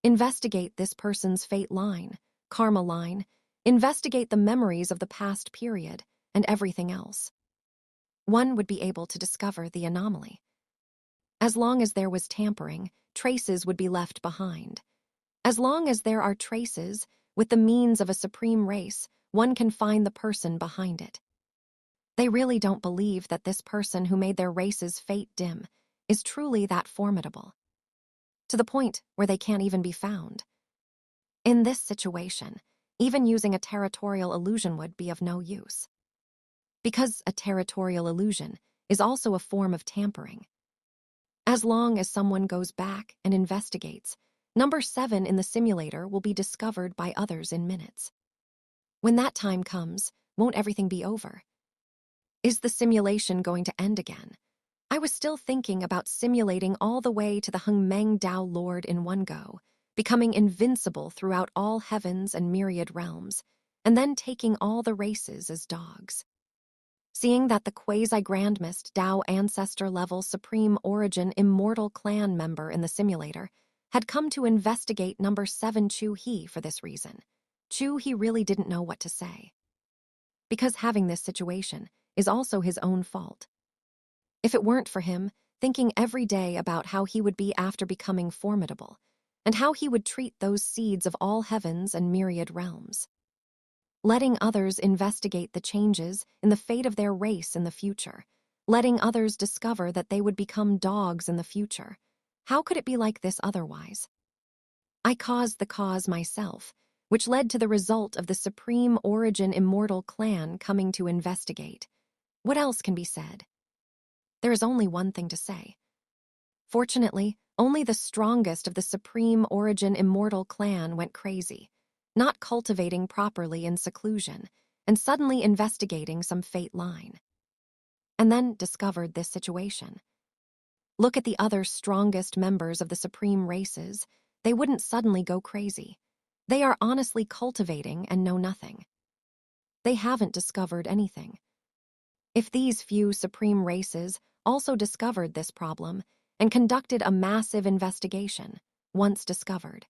Investigate this person's fate line, karma line, investigate the memories of the past period, and everything else. One would be able to discover the anomaly. As long as there was tampering, traces would be left behind. As long as there are traces, with the means of a supreme race, one can find the person behind it. They really don't believe that this person who made their race's fate dim is truly that formidable, to the point where they can't even be found. In this situation, even using a territorial illusion would be of no use. Because a territorial illusion is also a form of tampering. As long as someone goes back and investigates, number 7 in the simulator will be discovered by others in minutes. When that time comes, won't everything be over? Is the simulation going to end again? I was still thinking about simulating all the way to the Hungmeng Dao Lord in one go, becoming invincible throughout all heavens and myriad realms, and then taking all the races as dogs. Seeing that the quasi-grandmist Dao ancestor level supreme origin immortal clan member in the simulator had come to investigate number 7 Chu He for this reason, Chu He really didn't know what to say. Because having this situation is also his own fault. If it weren't for him, thinking every day about how he would be after becoming formidable, and how he would treat those seeds of all heavens and myriad realms. Letting others investigate the changes in the fate of their race in the future, letting others discover that they would become dogs in the future. How could it be like this otherwise? I caused the cause myself, which led to the result of the supreme origin immortal clan coming to investigate. What else can be said? There is only one thing to say. Fortunately, only the strongest of the supreme origin immortal clan went crazy, not cultivating properly in seclusion, and suddenly investigating some fate line. And then discovered this situation. Look at the other strongest members of the supreme races. They wouldn't suddenly go crazy. They are honestly cultivating and know nothing. They haven't discovered anything. If these few supreme races also discovered this problem and conducted a massive investigation, once discovered,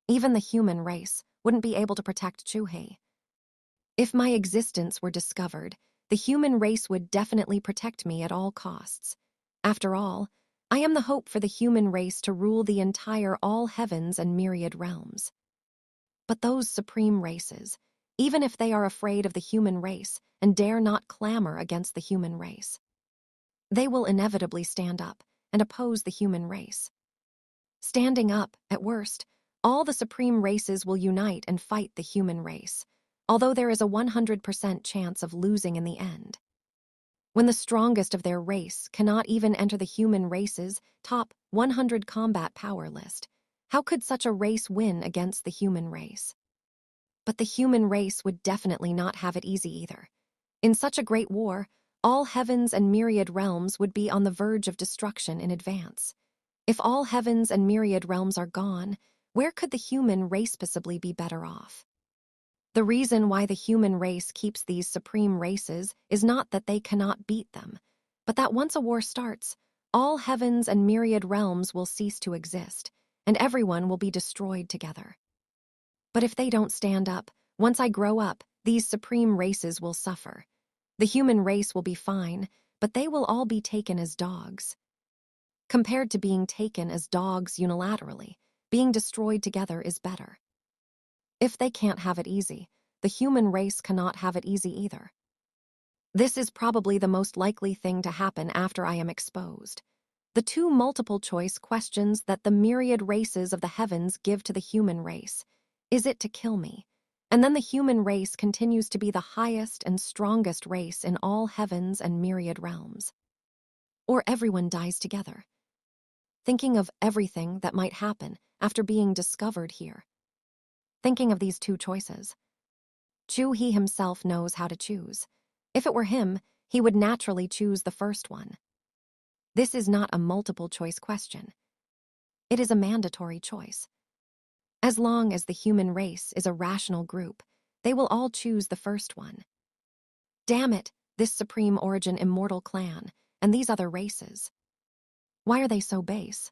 even the human race wouldn't be able to protect Chu He. If my existence were discovered, the human race would definitely protect me at all costs. After all, I am the hope for the human race to rule the entire all heavens and myriad realms. But those supreme races, even if they are afraid of the human race and dare not clamor against the human race, they will inevitably stand up and oppose the human race. Standing up, at worst, all the supreme races will unite and fight the human race, although there is a 100% chance of losing in the end. When the strongest of their race cannot even enter the human race's top 100 combat power list, how could such a race win against the human race? But the human race would definitely not have it easy either. In such a great war, all heavens and myriad realms would be on the verge of destruction in advance. If all heavens and myriad realms are gone, where could the human race possibly be better off? The reason why the human race keeps these supreme races is not that they cannot beat them, but that once a war starts, all heavens and myriad realms will cease to exist, and everyone will be destroyed together. But if they don't stand up, once I grow up, these supreme races will suffer. The human race will be fine, but they will all be taken as dogs. Compared to being taken as dogs unilaterally, being destroyed together is better. If they can't have it easy, the human race cannot have it easy either. This is probably the most likely thing to happen after I am exposed. The two multiple-choice questions that the myriad races of the heavens give to the human race. Is it to kill me? And then the human race continues to be the highest and strongest race in all heavens and myriad realms. Or everyone dies together. thinking of everything that might happen after being discovered here. Thinking of these two choices. Chu He himself knows how to choose. If it were him, he would naturally choose the first one. This is not a multiple-choice question. It is a mandatory choice. As long as the human race is a rational group, they will all choose the first one. Damn it, this supreme origin immortal clan, and these other races. Why are they so base?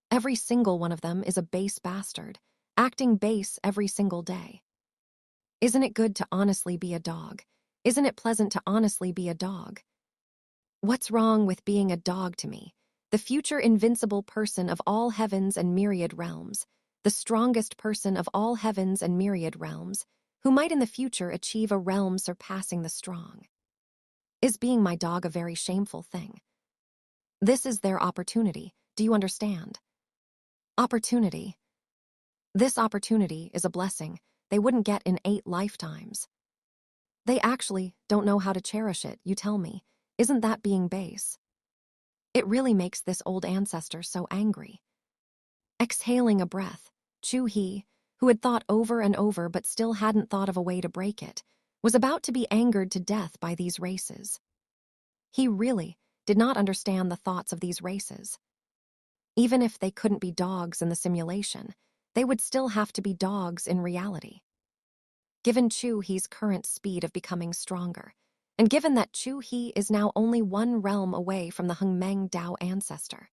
Every single one of them is a base bastard, acting base every single day. Isn't it good to honestly be a dog? Isn't it pleasant to honestly be a dog? What's wrong with being a dog to me? The future invincible person of all heavens and myriad realms, the strongest person of all heavens and myriad realms, who might in the future achieve a realm surpassing the strong. Is being my dog a very shameful thing? This is their opportunity, do you understand? Opportunity. This opportunity is a blessing they wouldn't get in 8 lifetimes. They actually don't know how to cherish it, you tell me. Isn't that being base? It really makes this old ancestor so angry. Exhaling a breath, Chu He, who had thought over and over but still hadn't thought of a way to break it, was about to be angered to death by these races. He really did not understand the thoughts of these races. Even if they couldn't be dogs in the simulation, they would still have to be dogs in reality. Given Chu He's current speed of becoming stronger, and given that Chu He is now only one realm away from the Hengmeng Dao ancestor.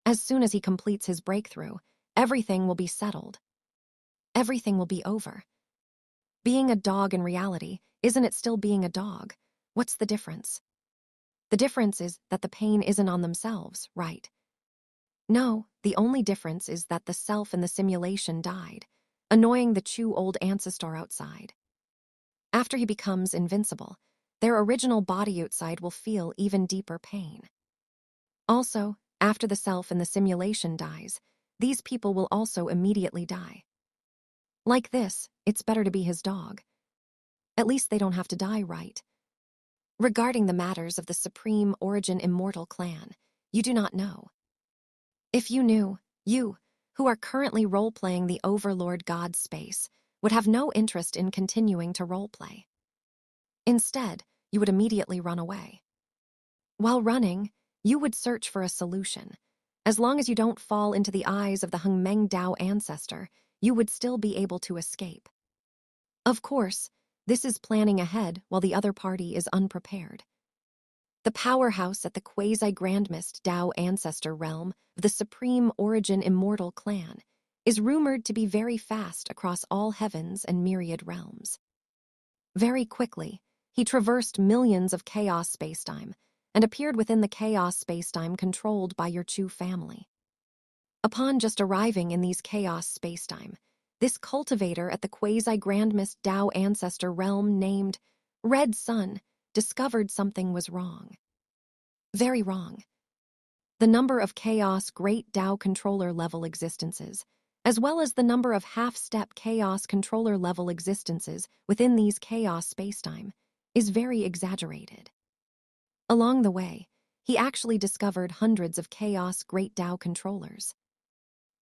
As soon as he completes his breakthrough, everything will be settled. Everything will be over. Being a dog in reality, isn't it still being a dog? What's the difference? The difference is that the pain isn't on themselves, right? No, the only difference is that the self in the simulation died, annoying the Chu old ancestor outside. After he becomes invincible, their original body outside will feel even deeper pain. Also, after the self in the simulation dies, these people will also immediately die. Like this, it's better to be his dog. At least they don't have to die, right? Regarding the matters of the supreme origin immortal clan, you do not know. If you knew, you, who are currently role-playing the Overlord God space, would have no interest in continuing to role-play. Instead, you would immediately run away. While running, you would search for a solution. As long as you don't fall into the eyes of the Hengmeng Dao ancestor, you would still be able to escape. Of course, this is planning ahead while the other party is unprepared. The powerhouse at the quasi-grandmist Dao ancestor realm of the supreme origin immortal clan is rumored to be very fast across all heavens and myriad realms. Very quickly, he traversed millions of chaos spacetime and appeared within the chaos spacetime controlled by your Chu family. Upon just arriving in these chaos spacetime, this cultivator at the quasi-grandmist Dao ancestor realm named Red Sun discovered something was wrong. Very wrong. The number of chaos great Dao controller level existences, as well as the number of half-step chaos controller level existences within these chaos spacetime, is very exaggerated. Along the way, he actually discovered hundreds of chaos great Dao controllers.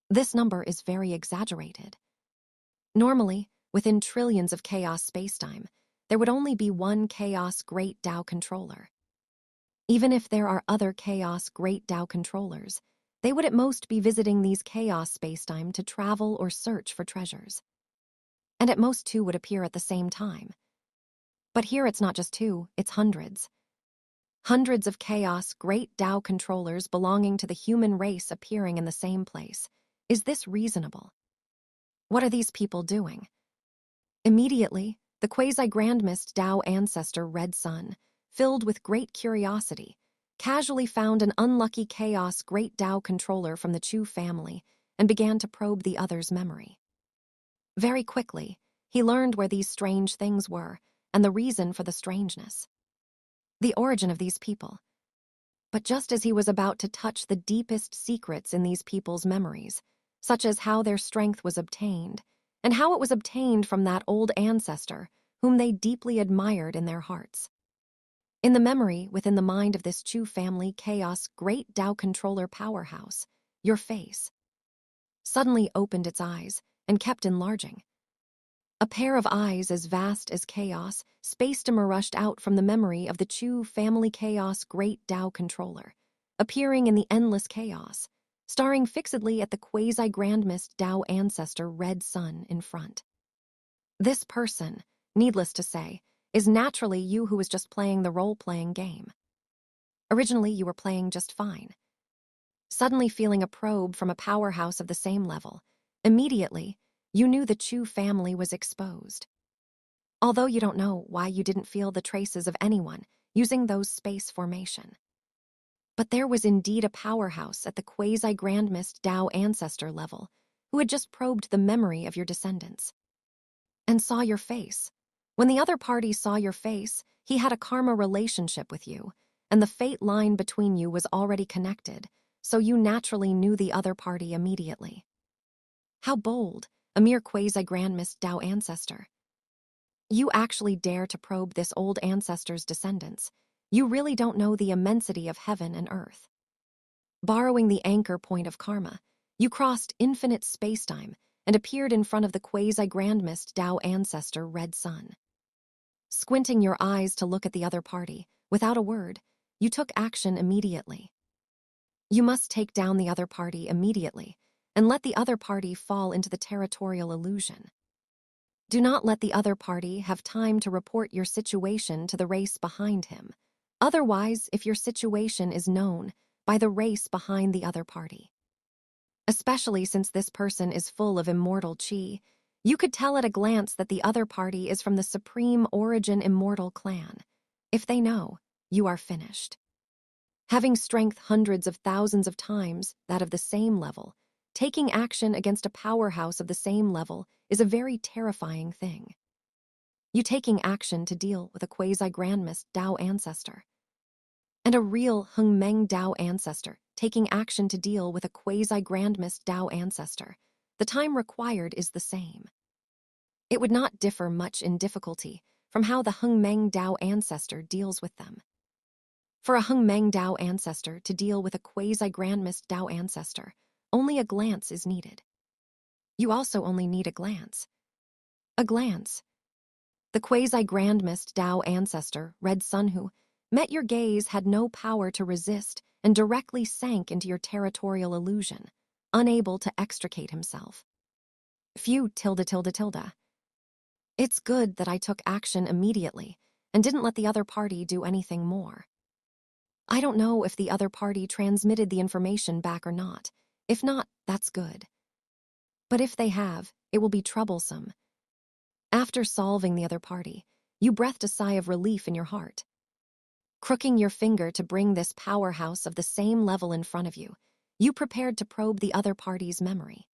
This number is very exaggerated. Normally, within trillions of chaos spacetime, there would only be one chaos great Dao controller. Even if there are other chaos great Dao controllers, they would at most be visiting these chaos spacetime to travel or search for treasures. And at most 2 would appear at the same time. But here it's not just 2, it's hundreds. Hundreds of chaos great Dao controllers belonging to the human race appearing in the same place. Is this reasonable? What are these people doing? Immediately, the quasi-grandmist Dao ancestor Red Sun, filled with great curiosity, casually found an unlucky chaos great Dao controller from the Chu family and began to probe the other's memory. Very quickly, he learned where these strange things were and the reason for the strangeness. The origin of these people. But just as he was about to touch the deepest secrets in these people's memories, such as how their strength was obtained, and how it was obtained from that old ancestor whom they deeply admired in their hearts. In the memory within the mind of this Chu family chaos great Tao controller powerhouse, your face suddenly opened its eyes and kept enlarging. A pair of eyes as vast as chaos, spaced rushed out from the memory of the Chu family chaos great Tao controller, appearing in the endless chaos, staring fixedly at the quasi-grandmist Tao ancestor red sun in front. This person, needless to say, is naturally you who was just playing the role-playing game. Originally, you were playing just fine. Suddenly feeling a probe from a powerhouse of the same level, immediately, you knew the Chu family was exposed. Although you don't know why you didn't feel the traces of anyone using those space formation. But there was indeed a powerhouse at the quasi-grandmist Tao ancestor level who had just probed the memory of your descendants. And saw your face. When the other party saw your face, he had a karma relationship with you, and the fate line between you was already connected, so you naturally knew the other party immediately. How bold, a mere quasi-grandmist Tao ancestor. You actually dare to probe this old ancestor's descendants. You really don't know the immensity of heaven and earth. Borrowing the anchor point of karma, you crossed infinite spacetime and appeared in front of the quasi-grandmist Tao ancestor red sun. Squinting your eyes to look at the other party, without a word, you took action immediately. You must take down the other party immediately and let the other party fall into the territorial illusion. Do not let the other party have time to report your situation to the race behind him. Otherwise, if your situation is known by the race behind the other party, especially since this person is full of immortal chi, you could tell at a glance that the other party is from the supreme origin immortal clan. If they know, you are finished. Having strength hundreds of thousands of times that of the same level, taking action against a powerhouse of the same level is a very terrifying thing. You taking action to deal with a quasi-grandmist Tao ancestor. And a real Hung Meng Tao ancestor taking action to deal with a quasi-grandmist Tao ancestor. The time required is the same. It would not differ much in difficulty from how the Hung Meng Tao ancestor deals with them. For a Hung Meng Tao ancestor to deal with a quasi-grandmist Tao ancestor, only a glance is needed. You also only need a glance. A glance. The quasi-grandmist Tao ancestor, Red Sun, who met your gaze, had no power to resist and directly sank into your territorial illusion, unable to extricate himself. Phew, tilde. It's good that I took action immediately and didn't let the other party do anything more. I don't know if the other party transmitted the information back or not. If not, that's good. But if they have, it will be troublesome. After solving the other party, you breathed a sigh of relief in your heart. Crooking your finger to bring this powerhouse of the same level in front of you, you prepared to probe the other party's memory.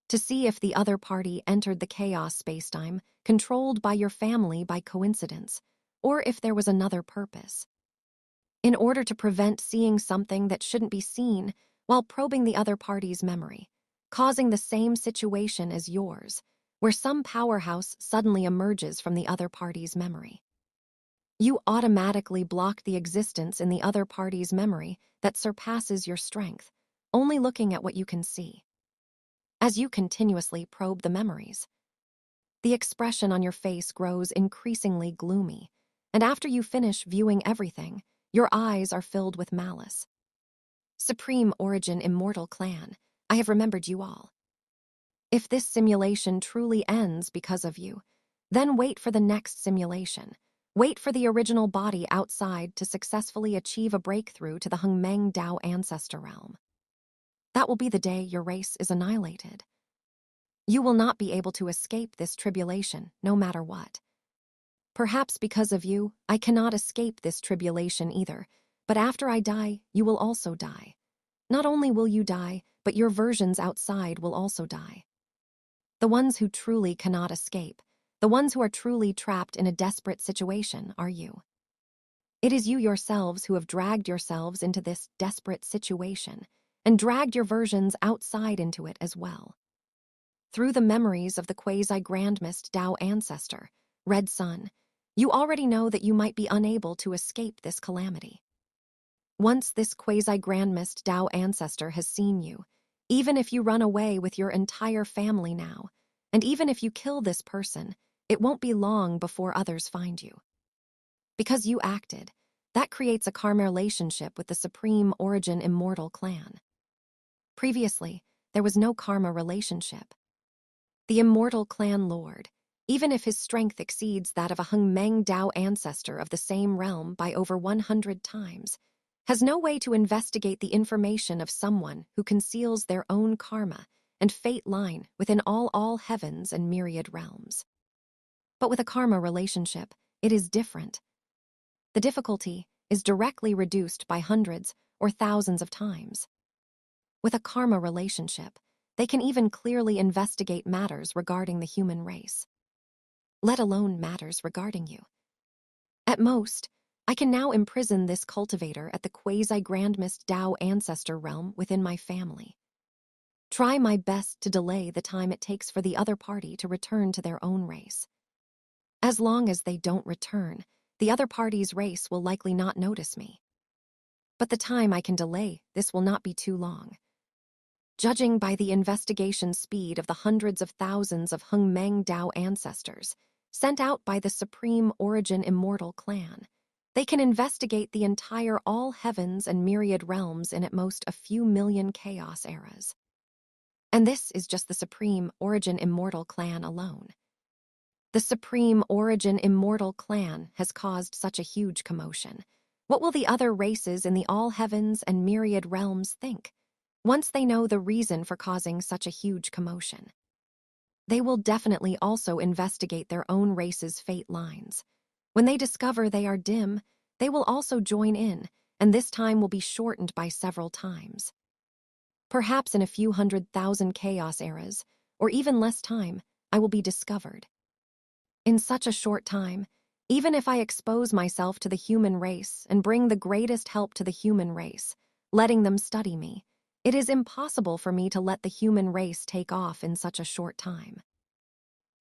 To see if the other party entered the chaos spacetime controlled by your family by coincidence, or if there was another purpose. In order to prevent seeing something that shouldn't be seen while probing the other party's memory, causing the same situation as yours, where some powerhouse suddenly emerges from the other party's memory. You automatically block the existence in the other party's memory that surpasses your strength, only looking at what you can see. As you continuously probe the memories, the expression on your face grows increasingly gloomy, and after you finish viewing everything, your eyes are filled with malice. Supreme Origin Immortal Clan, I have remembered you all. If this simulation truly ends because of you, then wait for the next simulation. Wait for the original body outside to successfully achieve a breakthrough to the Hung Meng Tao ancestor realm. That will be the day your race is annihilated. You will not be able to escape this tribulation, no matter what. Perhaps because of you, I cannot escape this tribulation either, but after I die, you will also die. Not only will you die, but your versions outside will also die. The ones who truly cannot escape, the ones who are truly trapped in a desperate situation, are you. It is you yourselves who have dragged yourselves into this desperate situation and dragged your versions outside into it as well. Through the memories of the quasi-grandmist Tao ancestor, Red Sun, You already know that you might be unable to escape this calamity. Once this quasi-grandmist Tao ancestor has seen you, even if you run away with your entire family now, and even if you kill this person, it won't be long before others find you. Because you acted, that creates a karma relationship with the supreme origin immortal clan. Previously, there was no karma relationship. The immortal clan lord, even if his strength exceeds that of a Hung Meng Dao ancestor of the same realm by over 100 times, has no way to investigate the information of someone who conceals their own karma and fate line within all heavens and myriad realms. But with a karma relationship, it is different. The difficulty is directly reduced by hundreds or thousands of times. With a karma relationship, they can even clearly investigate matters regarding the human race, let alone matters regarding you. At most, I can now imprison this cultivator at the quasi-grandmist Tao ancestor realm within my family. Try my best to delay the time it takes for the other party to return to their own race. As long as they don't return, the other party's race will likely not notice me. But the time I can delay, this will not be too long. Judging by the investigation speed of the hundreds of thousands of Hung Meng Dao ancestors sent out by the Supreme Origin Immortal Clan, they can investigate the entire all heavens and myriad realms in at most a few million chaos eras. And this is just the Supreme Origin Immortal Clan alone. The Supreme Origin Immortal Clan has caused such a huge commotion. What will the other races in the all heavens and myriad realms think once they know the reason for causing such a huge commotion? They will definitely also investigate their own race's fate lines. When they discover they are dim, they will also join in, and this time will be shortened by several times. Perhaps in a few 100,000 chaos eras, or even less time, I will be discovered. In such a short time, even if I expose myself to the human race and bring the greatest help to the human race, letting them study me, it is impossible for me to let the human race take off in such a short time.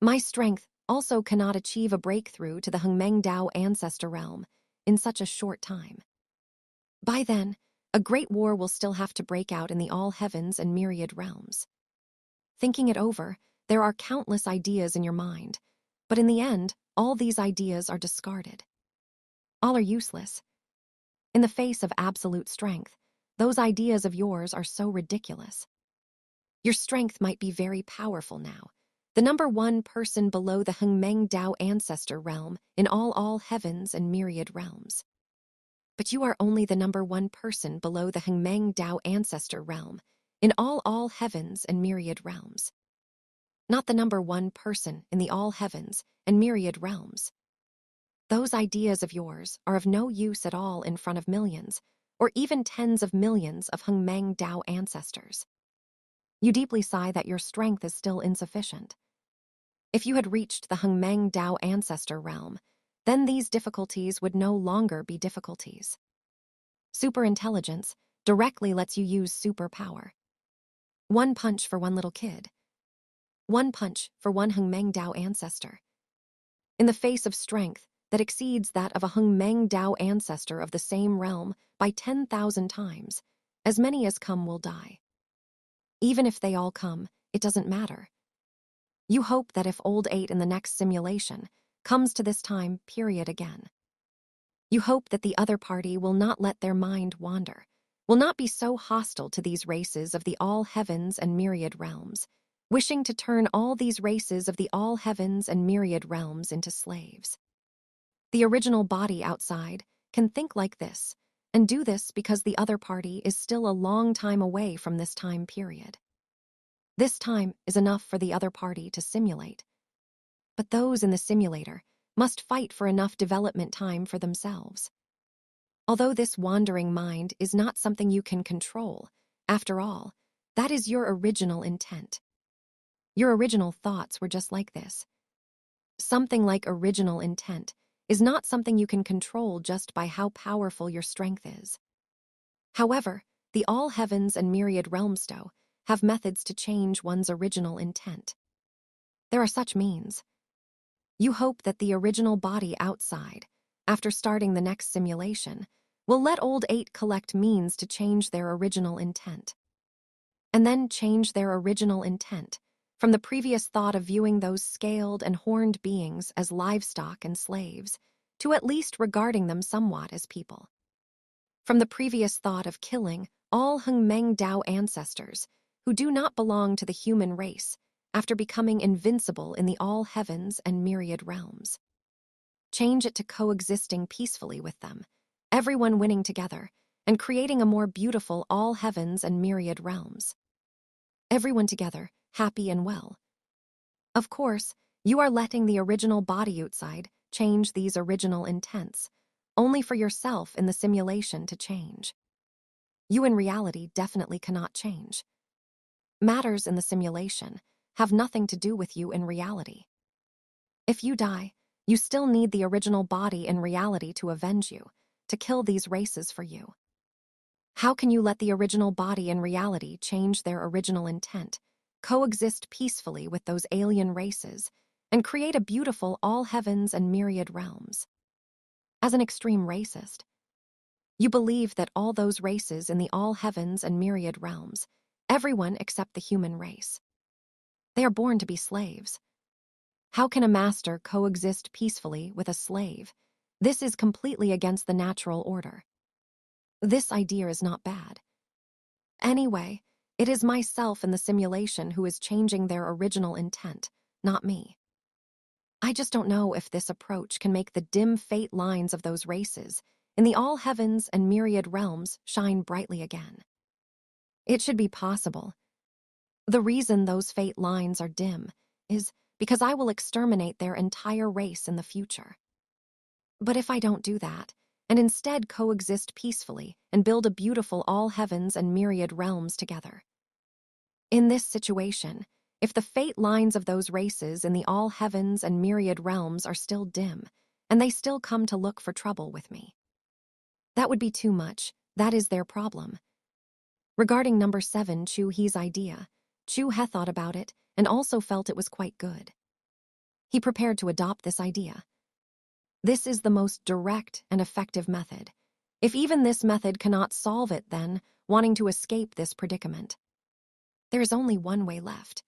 My strength also cannot achieve a breakthrough to the Hung Meng Dao ancestor realm in such a short time. By then, a great war will still have to break out in the all heavens and myriad realms. Thinking it over, there are countless ideas in your mind, but in the end, all these ideas are discarded. All are useless. In the face of absolute strength, those ideas of yours are so ridiculous. Your strength might be very powerful now, the number one person below the Hung Meng Dao ancestor realm in all heavens and myriad realms. But you are only the number one person below the Hung Meng Dao ancestor realm in all heavens and myriad realms. Not the number one person in the all heavens and myriad realms. Those ideas of yours are of no use at all in front of millions, or even tens of millions of Hung Meng Dao ancestors. You deeply sigh that your strength is still insufficient. If you had reached the Hung Meng Dao ancestor realm, then these difficulties would no longer be difficulties. Superintelligence directly lets you use superpower. One punch for one little kid. One punch for one Hung Meng Dao ancestor. In the face of strength that exceeds that of a Hung Meng Dao ancestor of the same realm by 10,000 times, as many as come will die. Even if they all come, it doesn't matter. You hope that if old 8 in the next simulation comes to this time period again, you hope that the other party will not let their mind wander, will not be so hostile to these races of the all heavens and myriad realms, wishing to turn all these races of the all heavens and myriad realms into slaves. The original body outside can think like this, and do this because the other party is still a long time away from this time period. This time is enough for the other party to simulate. But those in the simulator must fight for enough development time for themselves. Although this wandering mind is not something you can control, after all, that is your original intent. Your original thoughts were just like this. Something like original intent is not something you can control just by how powerful your strength is. However, the all heavens and myriad realms have methods to change one's original intent. There are such means. You hope that the original body outside, after starting the next simulation, will let old 8 collect means to change their original intent. And then change their original intent from the previous thought of viewing those scaled and horned beings as livestock and slaves, to at least regarding them somewhat as people. From the previous thought of killing all Hengmeng Dao ancestors who do not belong to the human race after becoming invincible in the all heavens and myriad realms. Change it to coexisting peacefully with them, everyone winning together, and creating a more beautiful all heavens and myriad realms. Everyone together, happy and well. Of course, you are letting the original body outside change these original intents, only for yourself in the simulation to change. You in reality definitely cannot change. Matters in the simulation have nothing to do with you in reality. If you die, you still need the original body in reality to avenge you, to kill these races for you. How can you let the original body in reality change their original intent, coexist peacefully with those alien races, and create a beautiful all heavens and myriad realms? As an extreme racist, you believe that all those races in the all heavens and myriad realms, everyone except the human race, they are born to be slaves. How can a master coexist peacefully with a slave? This is completely against the natural order. This idea is not bad. Anyway, it is myself in the simulation who is changing their original intent, not me. I just don't know if this approach can make the dim fate lines of those races in the all heavens and myriad realms shine brightly again. It should be possible. The reason those fate lines are dim is because I will exterminate their entire race in the future. But if I don't do that, and instead coexist peacefully and build a beautiful all heavens and myriad realms together. In this situation, if the fate lines of those races in the all heavens and myriad realms are still dim, and they still come to look for trouble with me, that would be too much. That is their problem. Regarding number 7, Chu He's idea, Chu He thought about it and also felt it was quite good. He prepared to adopt this idea. This is the most direct and effective method. If even this method cannot solve it, then, wanting to escape this predicament, there is only one way left.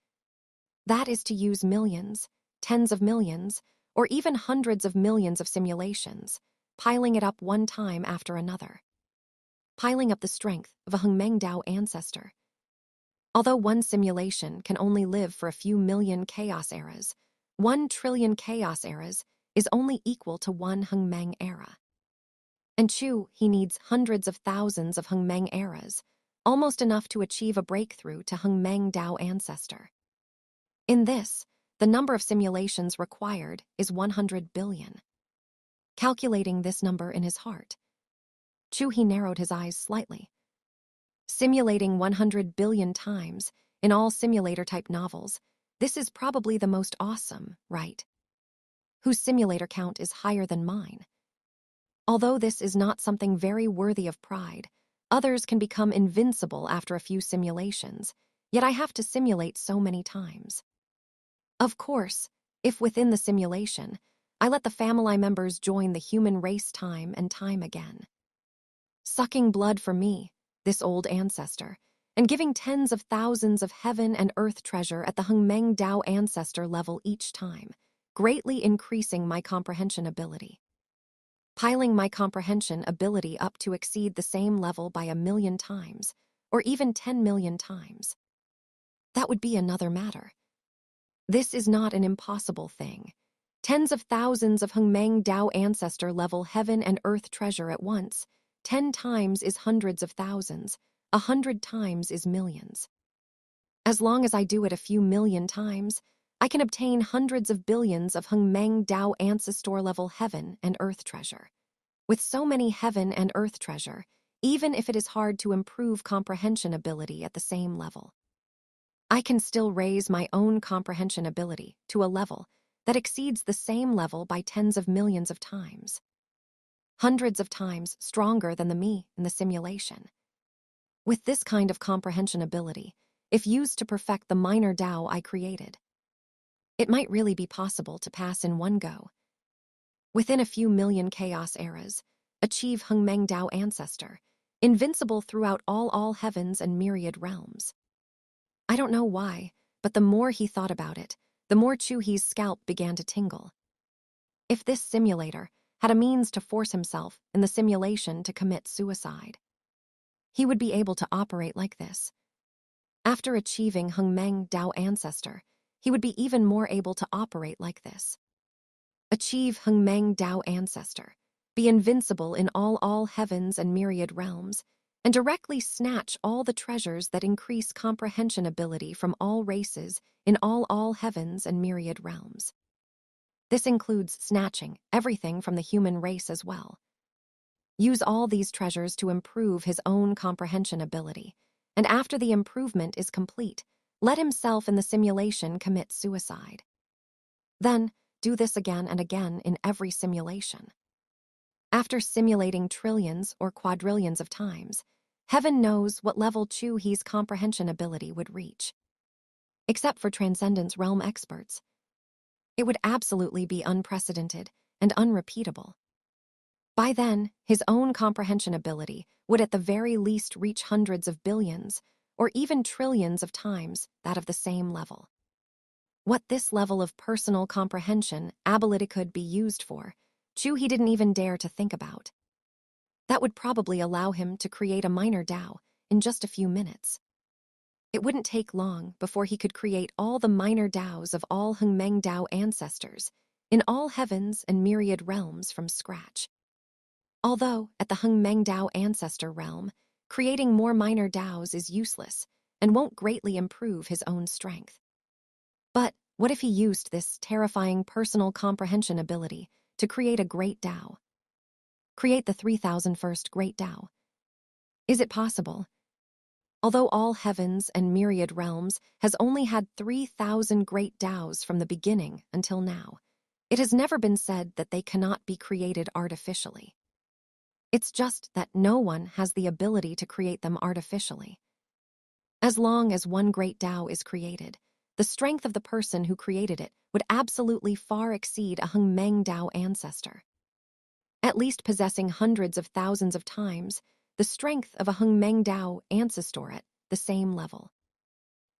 That is to use millions, tens of millions, or even hundreds of millions of simulations, piling it up one time after another. Piling up the strength of a Hengmeng Dao ancestor. Although one simulation can only live for a few million chaos eras, 1 trillion chaos eras is only equal to one Hengmeng era. And Chu, he needs hundreds of thousands of Hengmeng eras, almost enough to achieve a breakthrough to Hengmeng Dao ancestor. In this, the number of simulations required is 100 billion. Calculating this number in his heart, Chu He narrowed his eyes slightly. Simulating 100 billion times in all simulator-type novels, this is probably the most awesome, right? Whose simulator count is higher than mine. Although this is not something very worthy of pride, others can become invincible after a few simulations, yet I have to simulate so many times. Of course, if within the simulation, I let the family members join the human race time and time again. Sucking blood from me, this old ancestor, and giving tens of thousands of heaven and earth treasure at the Hengmeng Dao ancestor level each time, greatly increasing my comprehension ability. Piling my comprehension ability up to exceed the same level by 1,000,000 times, or even 10 million times. That would be another matter. This is not an impossible thing. Tens of thousands of Hengmeng Dao ancestor level heaven and earth treasure at once, 10 times is hundreds of thousands, 100 times is millions. As long as I do it a few million times, I can obtain hundreds of billions of Hengmeng Dao ancestor level heaven and earth treasure. With so many heaven and earth treasure, even if it is hard to improve comprehension ability at the same level, I can still raise my own comprehension ability to a level that exceeds the same level by tens of millions of times. Hundreds of times stronger than the me in the simulation. With this kind of comprehension ability, if used to perfect the minor Dao I created, It might really be possible to pass in one go, within a few million chaos eras, achieve Hengmeng Dao Ancestor, invincible throughout all heavens and myriad realms. I don't know why, but the more he thought about it, the more Chu He's scalp began to tingle. If this simulator had a means to force himself in the simulation to commit suicide, he would be able to operate like this. After achieving Hengmeng Dao Ancestor, he would be even more able to operate like this. Achieve Hengmeng Dao Ancestor, be invincible in all heavens and myriad realms, and directly snatch all the treasures that increase comprehension ability from all races in all heavens and myriad realms. This includes snatching everything from the human race as well. Use all these treasures to improve his own comprehension ability, and after the improvement is complete, let himself in the simulation commit suicide. Then, do this again and again in every simulation. After simulating trillions or quadrillions of times, heaven knows what level Chu He's comprehension ability would reach. Except for Transcendence Realm experts, it would absolutely be unprecedented and unrepeatable. By then, his own comprehension ability would at the very least reach hundreds of billions, or even trillions of times that of the same level. What this level of personal comprehension ability could be used for, Chu He didn't even dare to think about. That would probably allow him to create a minor Dao in just a few minutes. It wouldn't take long before he could create all the minor Daos of all Hengmeng Dao ancestors in all heavens and myriad realms from scratch. Although, at the Hengmeng Dao ancestor realm, creating more minor Daos is useless and won't greatly improve his own strength. But what if he used this terrifying personal comprehension ability to create a great Dao? Create the 3001st great Dao. Is it possible? Although all heavens and myriad realms has only had 3,000 great Daos from the beginning until now, it has never been said that they cannot be created artificially. It's just that no one has the ability to create them artificially. As long as one great Dao is created, the strength of the person who created it would absolutely far exceed a Hengmeng Dao ancestor. At least possessing hundreds of thousands of times the strength of a Hengmeng Dao ancestor at the same level.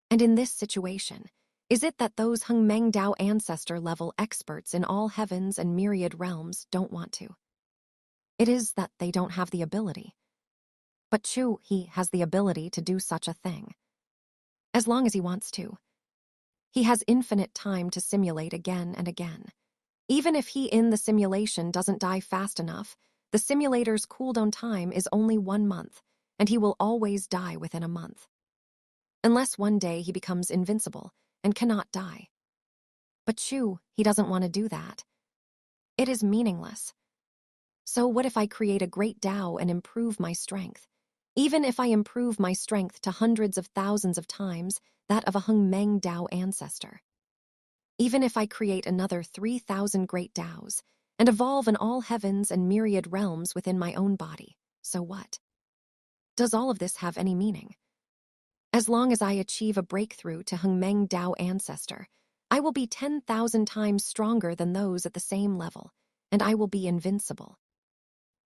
And in this situation, is it that those Hengmeng Dao ancestor level experts in all heavens and myriad realms don't want to? It is that they don't have the ability. But Chu He has the ability to do such a thing. As long as he wants to. He has infinite time to simulate again and again. Even if he in the simulation doesn't die fast enough, the simulator's cooldown time is only 1 month, and he will always die within a month. Unless one day he becomes invincible and cannot die. But Chu, he doesn't want to do that. It is meaningless. So what if I create a great Dao and improve my strength? Even if I improve my strength to hundreds of thousands of times that of a Hengmeng Dao ancestor. Even if I create another 3,000 great Daos and evolve in all heavens and myriad realms within my own body, so what? Does all of this have any meaning? As long as I achieve a breakthrough to Hengmeng Dao ancestor, I will be 10,000 times stronger than those at the same level, and I will be invincible.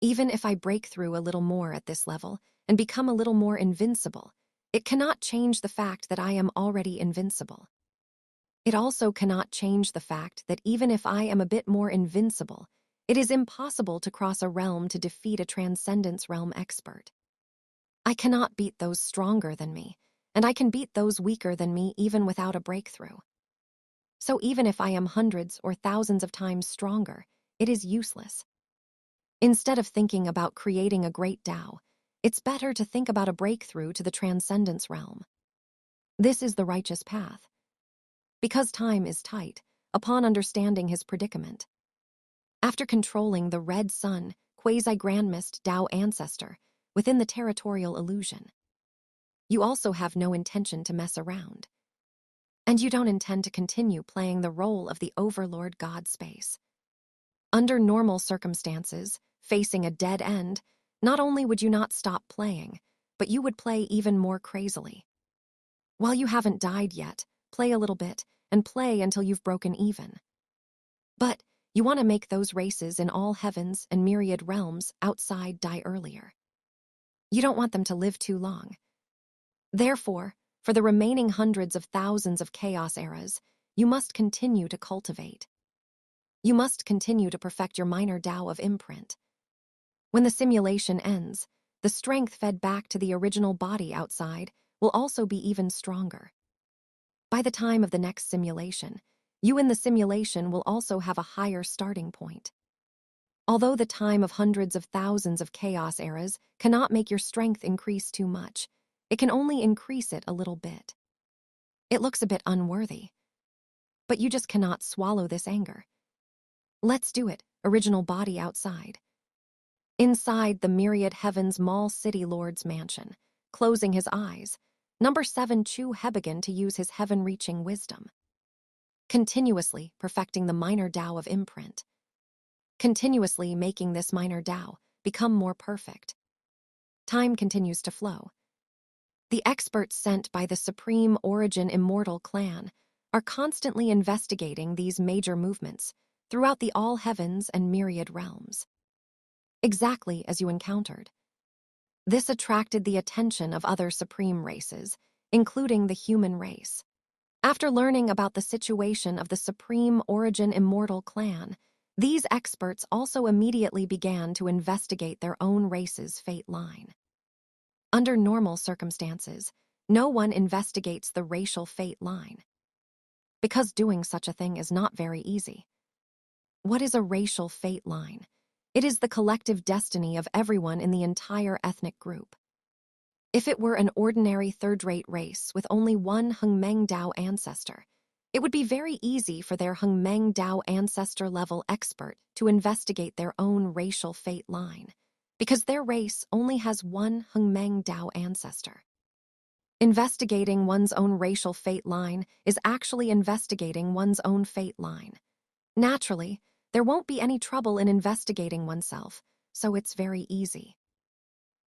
Even if I break through a little more at this level and become a little more invincible, it cannot change the fact that I am already invincible. It also cannot change the fact that even if I am a bit more invincible, it is impossible to cross a realm to defeat a Transcendence Realm expert. I cannot beat those stronger than me, and I can beat those weaker than me even without a breakthrough. So even if I am hundreds or thousands of times stronger, it is useless. Instead of thinking about creating a great Dao, it's better to think about a breakthrough to the Transcendence Realm. This is the righteous path. Because time is tight, upon understanding his predicament. After controlling the Red Sun, quasi-grandmist Dao ancestor within the territorial illusion, you also have no intention to mess around. And you don't intend to continue playing the role of the Overlord God space. Under normal circumstances, facing a dead end, not only would you not stop playing, but you would play even more crazily. While you haven't died yet, play a little bit and play until you've broken even. But you want to make those races in all heavens and myriad realms outside die earlier. You don't want them to live too long. Therefore, for the remaining hundreds of thousands of chaos eras, you must continue to cultivate. You must continue to perfect your minor Tao of imprint. When the simulation ends, the strength fed back to the original body outside will also be even stronger. By the time of the next simulation, you in the simulation will also have a higher starting point. Although the time of hundreds of thousands of chaos eras cannot make your strength increase too much, it can only increase it a little bit. It looks a bit unworthy, but you just cannot swallow this anger. Let's do it, original body outside. Inside the myriad heavens mall city lord's mansion, closing his eyes, number 7 Chu He began to use his heaven-reaching wisdom. Continuously perfecting the minor Tao of imprint. Continuously making this minor Tao become more perfect. Time continues to flow. The experts sent by the Supreme Origin Immortal Clan are constantly investigating these major movements throughout the all heavens and myriad realms. Exactly as you encountered. This attracted the attention of other supreme races, including the human race. After learning about the situation of the Supreme Origin Immortal Clan, these experts also immediately began to investigate their own race's fate line. Under normal circumstances, no one investigates the racial fate line, because doing such a thing is not very easy. What is a racial fate line? It is the collective destiny of everyone in the entire ethnic group. If it were an ordinary third-rate race with only one Hengmeng Dao ancestor, it would be very easy for their Hengmeng Dao ancestor-level expert to investigate their own racial fate line, because their race only has one Hengmeng Dao ancestor. Investigating one's own racial fate line is actually investigating one's own fate line. Naturally, there won't be any trouble in investigating oneself, so it's very easy.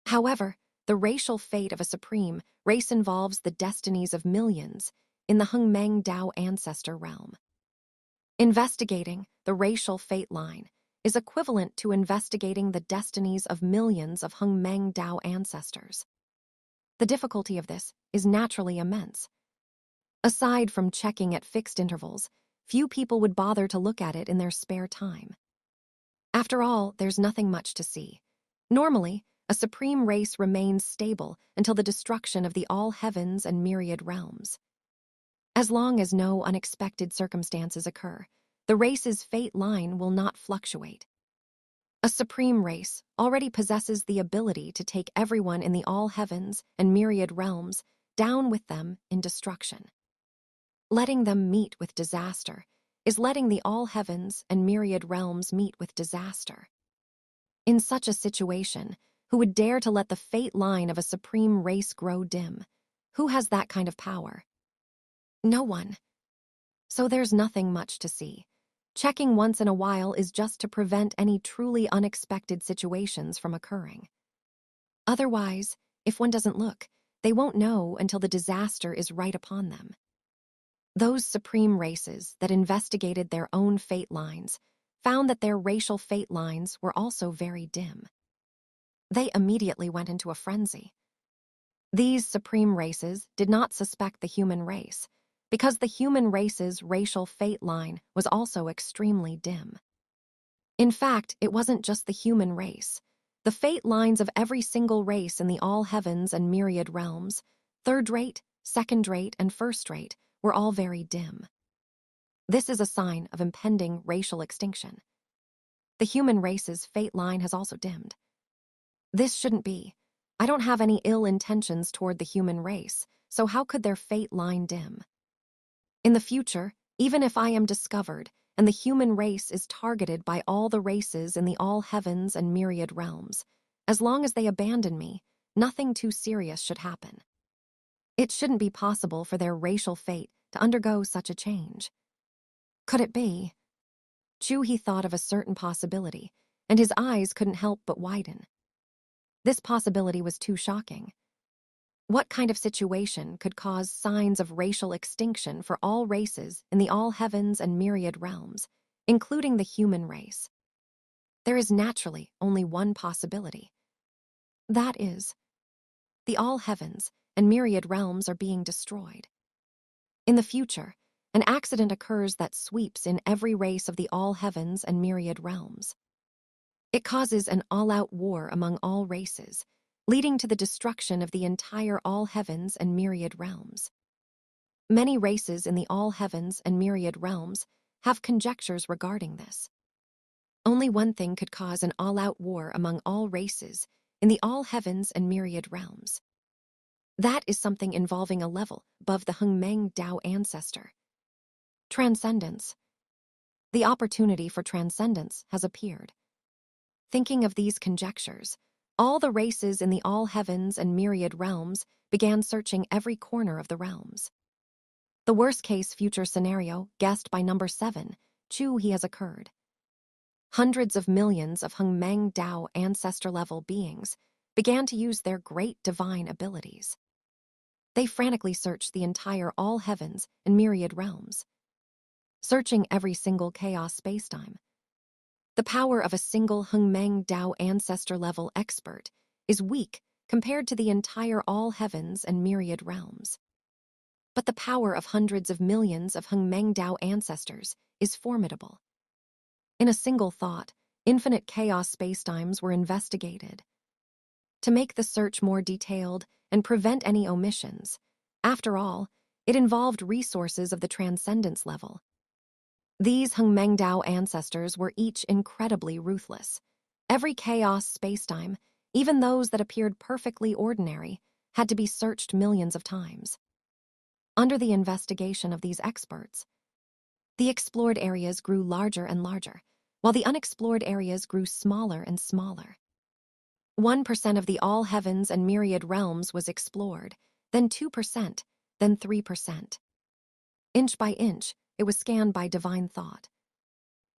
However, the racial fate of a supreme race involves the destinies of millions in the Hengmeng Dao ancestor realm. Investigating the racial fate line is equivalent to investigating the destinies of millions of Hengmeng Dao ancestors. The difficulty of this is naturally immense. Aside from checking at fixed intervals, few people would bother to look at it in their spare time. After all, there's nothing much to see. Normally, a supreme race remains stable until the destruction of the all heavens and myriad realms. As long as no unexpected circumstances occur, the race's fate line will not fluctuate. A supreme race already possesses the ability to take everyone in the all heavens and myriad realms down with them in destruction. Letting them meet with disaster is letting the all heavens and myriad realms meet with disaster. In such a situation, who would dare to let the fate line of a supreme race grow dim? Who has that kind of power? No one. So there's nothing much to see. Checking once in a while is just to prevent any truly unexpected situations from occurring. Otherwise, if one doesn't look, they won't know until the disaster is right upon them. Those supreme races that investigated their own fate lines found that their racial fate lines were also very dim. They immediately went into a frenzy. These supreme races did not suspect the human race, because the human race's racial fate line was also extremely dim. In fact, it wasn't just the human race. The fate lines of every single race in the all heavens and myriad realms, third rate, second rate, and first rate, were all very dim. This is a sign of impending racial extinction. The human race's fate line has also dimmed. This shouldn't be. I don't have any ill intentions toward the human race, so how could their fate line dim? In the future, even if I am discovered and the human race is targeted by all the races in the all heavens and myriad realms, as long as they abandon me, nothing too serious should happen. It shouldn't be possible for their racial fate to undergo such a change. Could it be? Chu He thought of a certain possibility, and his eyes couldn't help but widen. This possibility was too shocking. What kind of situation could cause signs of racial extinction for all races in the all heavens and myriad realms, including the human race? There is naturally only one possibility. That is, the all heavens and myriad realms are being destroyed. In the future, an accident occurs that sweeps in every race of the all heavens and myriad realms. It causes an all-out war among all races, leading to the destruction of the entire all heavens and myriad realms. Many races in the all heavens and myriad realms have conjectures regarding this. Only one thing could cause an all-out war among all races in the all heavens and myriad realms. That is something involving a level above the Hung Dao ancestor. Transcendence. The opportunity for transcendence has appeared. Thinking of these conjectures, all the races in the all heavens and myriad realms began searching every corner of the realms. The worst-case future scenario, guessed by number 7, Chu He, has occurred. Hundreds of millions of Hung Dao ancestor-level beings began to use their great divine abilities. They frantically searched the entire all heavens and myriad realms, searching every single chaos spacetime. The power of a single Hung Dao ancestor-level expert is weak compared to the entire all heavens and myriad realms. But the power of hundreds of millions of Hung Dao ancestors is formidable. In a single thought, infinite chaos spacetimes were investigated. To make the search more detailed and prevent any omissions, after all, it involved resources of the transcendence level. These Hung Dao ancestors were each incredibly ruthless. Every chaos spacetime, even those that appeared perfectly ordinary, had to be searched millions of times. Under the investigation of these experts, the explored areas grew larger and larger, while the unexplored areas grew smaller and smaller. 1% of the all heavens and myriad realms was explored, then 2%, then 3%. Inch by inch, it was scanned by divine thought.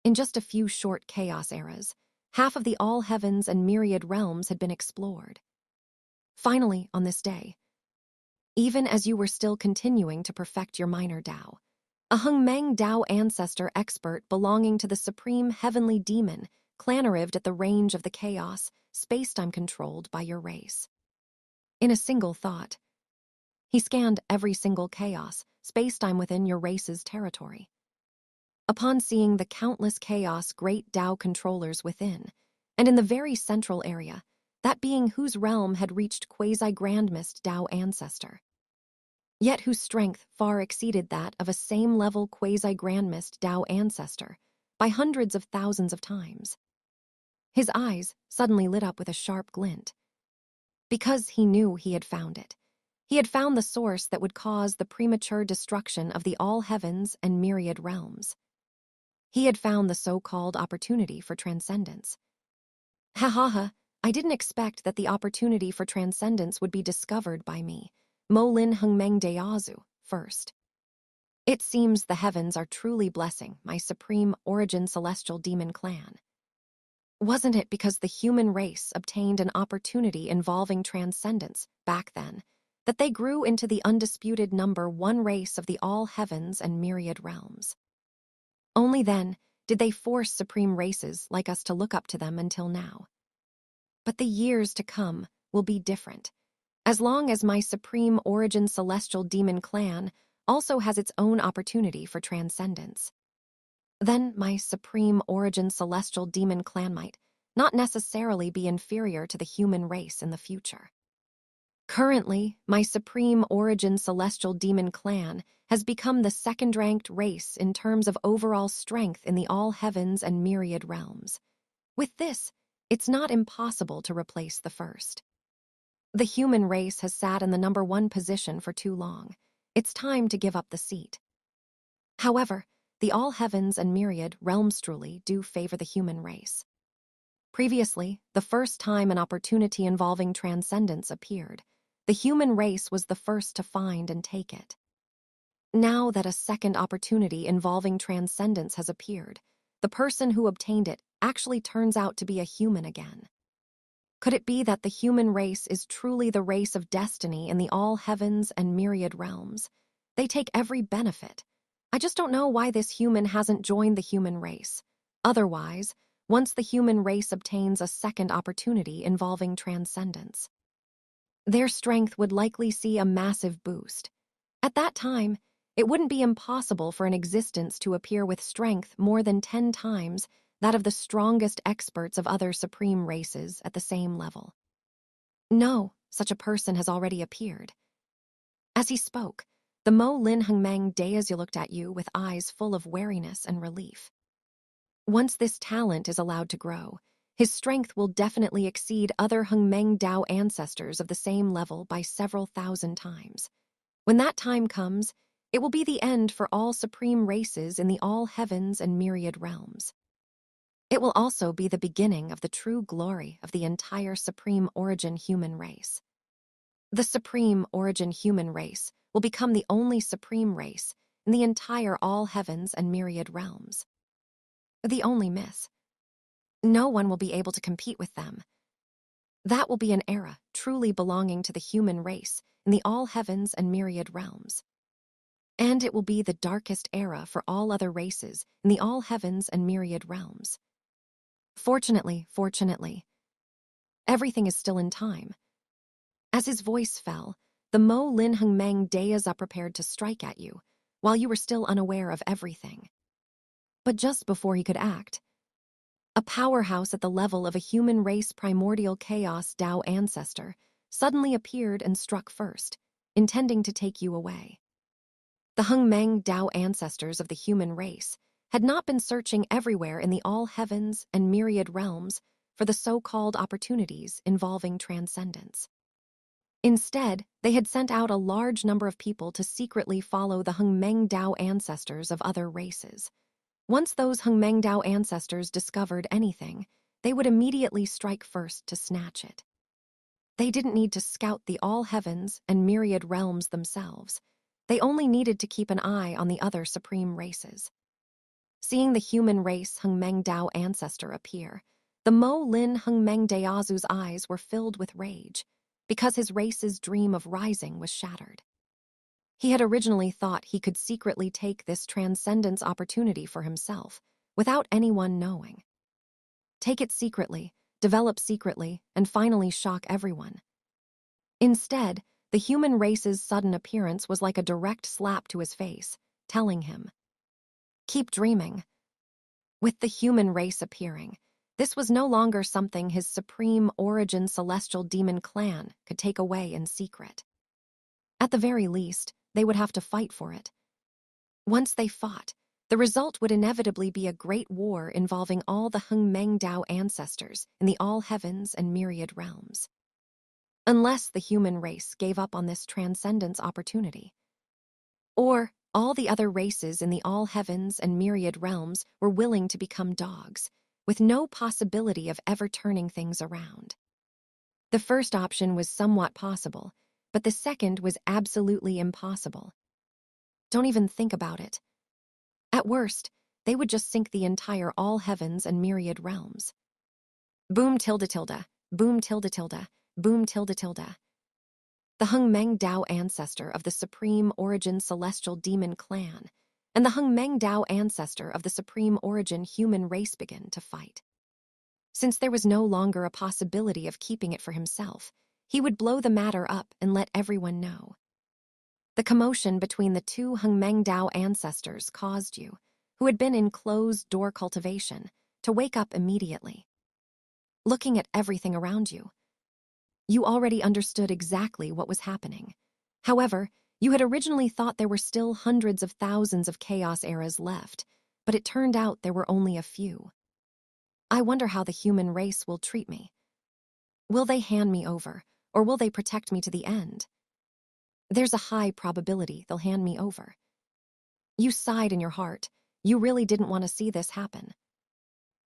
In just a few short chaos eras, half of the all heavens and myriad realms had been explored. Finally, on this day, even as you were still continuing to perfect your minor Dao, a Hung Dao ancestor expert belonging to the supreme heavenly demon clan-arrived at the range of the chaos, spacetime controlled by your race. In a single thought, he scanned every single chaos, spacetime within your race's territory. Upon seeing the countless chaos great Dao controllers within, and in the very central area, that being whose realm had reached quasi-grandmist Dao ancestor, yet whose strength far exceeded that of a same-level quasi-grandmist Dao ancestor by hundreds of thousands of times. His eyes suddenly lit up with a sharp glint. Because he knew he had found it. He had found the source that would cause the premature destruction of the all heavens and myriad realms. He had found the so-called opportunity for transcendence. Ha ha ha, I didn't expect that the opportunity for transcendence would be discovered by me, Mo Lin Hung Daozu, first. It seems the heavens are truly blessing my supreme origin celestial demon clan. Wasn't it because the human race obtained an opportunity involving transcendence back then that they grew into the undisputed number 1 race of the all heavens and myriad realms? Only then did they force supreme races like us to look up to them until now. But the years to come will be different, as long as my supreme origin celestial demon clan also has its own opportunity for transcendence. Then my supreme origin celestial demon clan might not necessarily be inferior to the human race in the future. Currently, my supreme origin celestial demon clan has become the second-ranked race in terms of overall strength in the all heavens and myriad realms. With this, it's not impossible to replace the first. The human race has sat in the number 1 position for too long. It's time to give up the seat. However, the all heavens and myriad realms truly do favor the human race. Previously, the first time an opportunity involving transcendence appeared, the human race was the first to find and take it. Now that a second opportunity involving transcendence has appeared, the person who obtained it actually turns out to be a human again. Could it be that the human race is truly the race of destiny in the all heavens and myriad realms? They take every benefit. I just don't know why this human hasn't joined the human race. Otherwise, once the human race obtains a second opportunity involving transcendence, their strength would likely see a massive boost. At that time, it wouldn't be impossible for an existence to appear with strength more than 10 times that of the strongest experts of other supreme races at the same level. No, such a person has already appeared. As he spoke, the Mo Lin Hengmeng Daisy looked at you with eyes full of wariness and relief. Once this talent is allowed to grow, his strength will definitely exceed other Hengmeng Dao ancestors of the same level by several thousand times. When that time comes, it will be the end for all supreme races in the all heavens and myriad realms. It will also be the beginning of the true glory of the entire supreme origin human race. The supreme origin human race will become the only supreme race in the entire all heavens and myriad realms. The only miss. No one will be able to compete with them. That will be an era truly belonging to the human race in the all heavens and myriad realms. And it will be the darkest era for all other races in the all heavens and myriad realms. Fortunately, everything is still in time. As his voice fell, the Mo Lin Hengmeng Dayaza prepared to strike at you, while you were still unaware of everything. But just before he could act, a powerhouse at the level of a human race primordial chaos Dao ancestor suddenly appeared and struck first, intending to take you away. The Hengmeng Dao ancestors of the human race had not been searching everywhere in the all heavens and myriad realms for the so-called opportunities involving transcendence. Instead, they had sent out a large number of people to secretly follow the Hengmeng Dao ancestors of other races. Once those Hengmeng Dao ancestors discovered anything, they would immediately strike first to snatch it. They didn't need to scout the all heavens and myriad realms themselves. They only needed to keep an eye on the other supreme races. Seeing the human race Hengmeng Dao ancestor appear, the Mo Lin Hengmeng Daozu's eyes were filled with rage, because his race's dream of rising was shattered. He had originally thought he could secretly take this transcendence opportunity for himself, without anyone knowing. Take it secretly, develop secretly, and finally shock everyone. Instead, the human race's sudden appearance was like a direct slap to his face, telling him, "Keep dreaming." With the human race appearing, this was no longer something his supreme origin celestial demon clan could take away in secret. At the very least, they would have to fight for it. Once they fought, the result would inevitably be a great war involving all the Hengmeng Dao ancestors in the all heavens and myriad realms. Unless the human race gave up on this transcendence opportunity. Or all the other races in the all heavens and myriad realms were willing to become dogs, with no possibility of ever turning things around. The first option was somewhat possible, but the second was absolutely impossible. Don't even think about it. At worst, they would just sink the entire all heavens and myriad realms. Boom tilde tilde, boom tilde tilde, boom tilde tilde. The Hengmeng Dao ancestor of the supreme origin celestial demon clan and the Hengmeng Dao ancestor of the supreme origin human race began to fight. Since there was no longer a possibility of keeping it for himself, he would blow the matter up and let everyone know. The commotion between the two Hengmeng Dao ancestors caused you, who had been in closed-door cultivation, to wake up immediately. Looking at everything around you, you already understood exactly what was happening. However, you had originally thought there were still hundreds of thousands of chaos eras left, but it turned out there were only a few. I wonder how the human race will treat me. Will they hand me over, or will they protect me to the end? There's a high probability they'll hand me over. You sighed in your heart. You really didn't want to see this happen.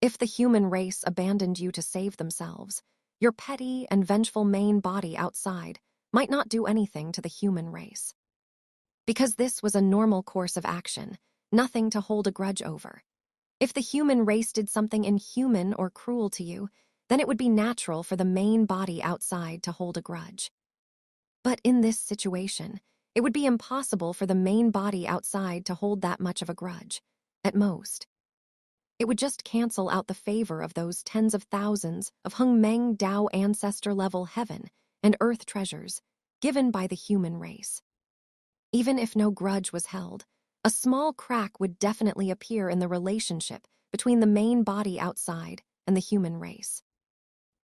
If the human race abandoned you to save themselves, your petty and vengeful main body outside might not do anything to the human race. Because this was a normal course of action, nothing to hold a grudge over. If the human race did something inhuman or cruel to you, then it would be natural for the main body outside to hold a grudge. But in this situation, it would be impossible for the main body outside to hold that much of a grudge. At most, it would just cancel out the favor of those tens of thousands of Hungmeng Dao ancestor-level heaven and earth treasures given by the human race. Even if no grudge was held, a small crack would definitely appear in the relationship between the main body outside and the human race.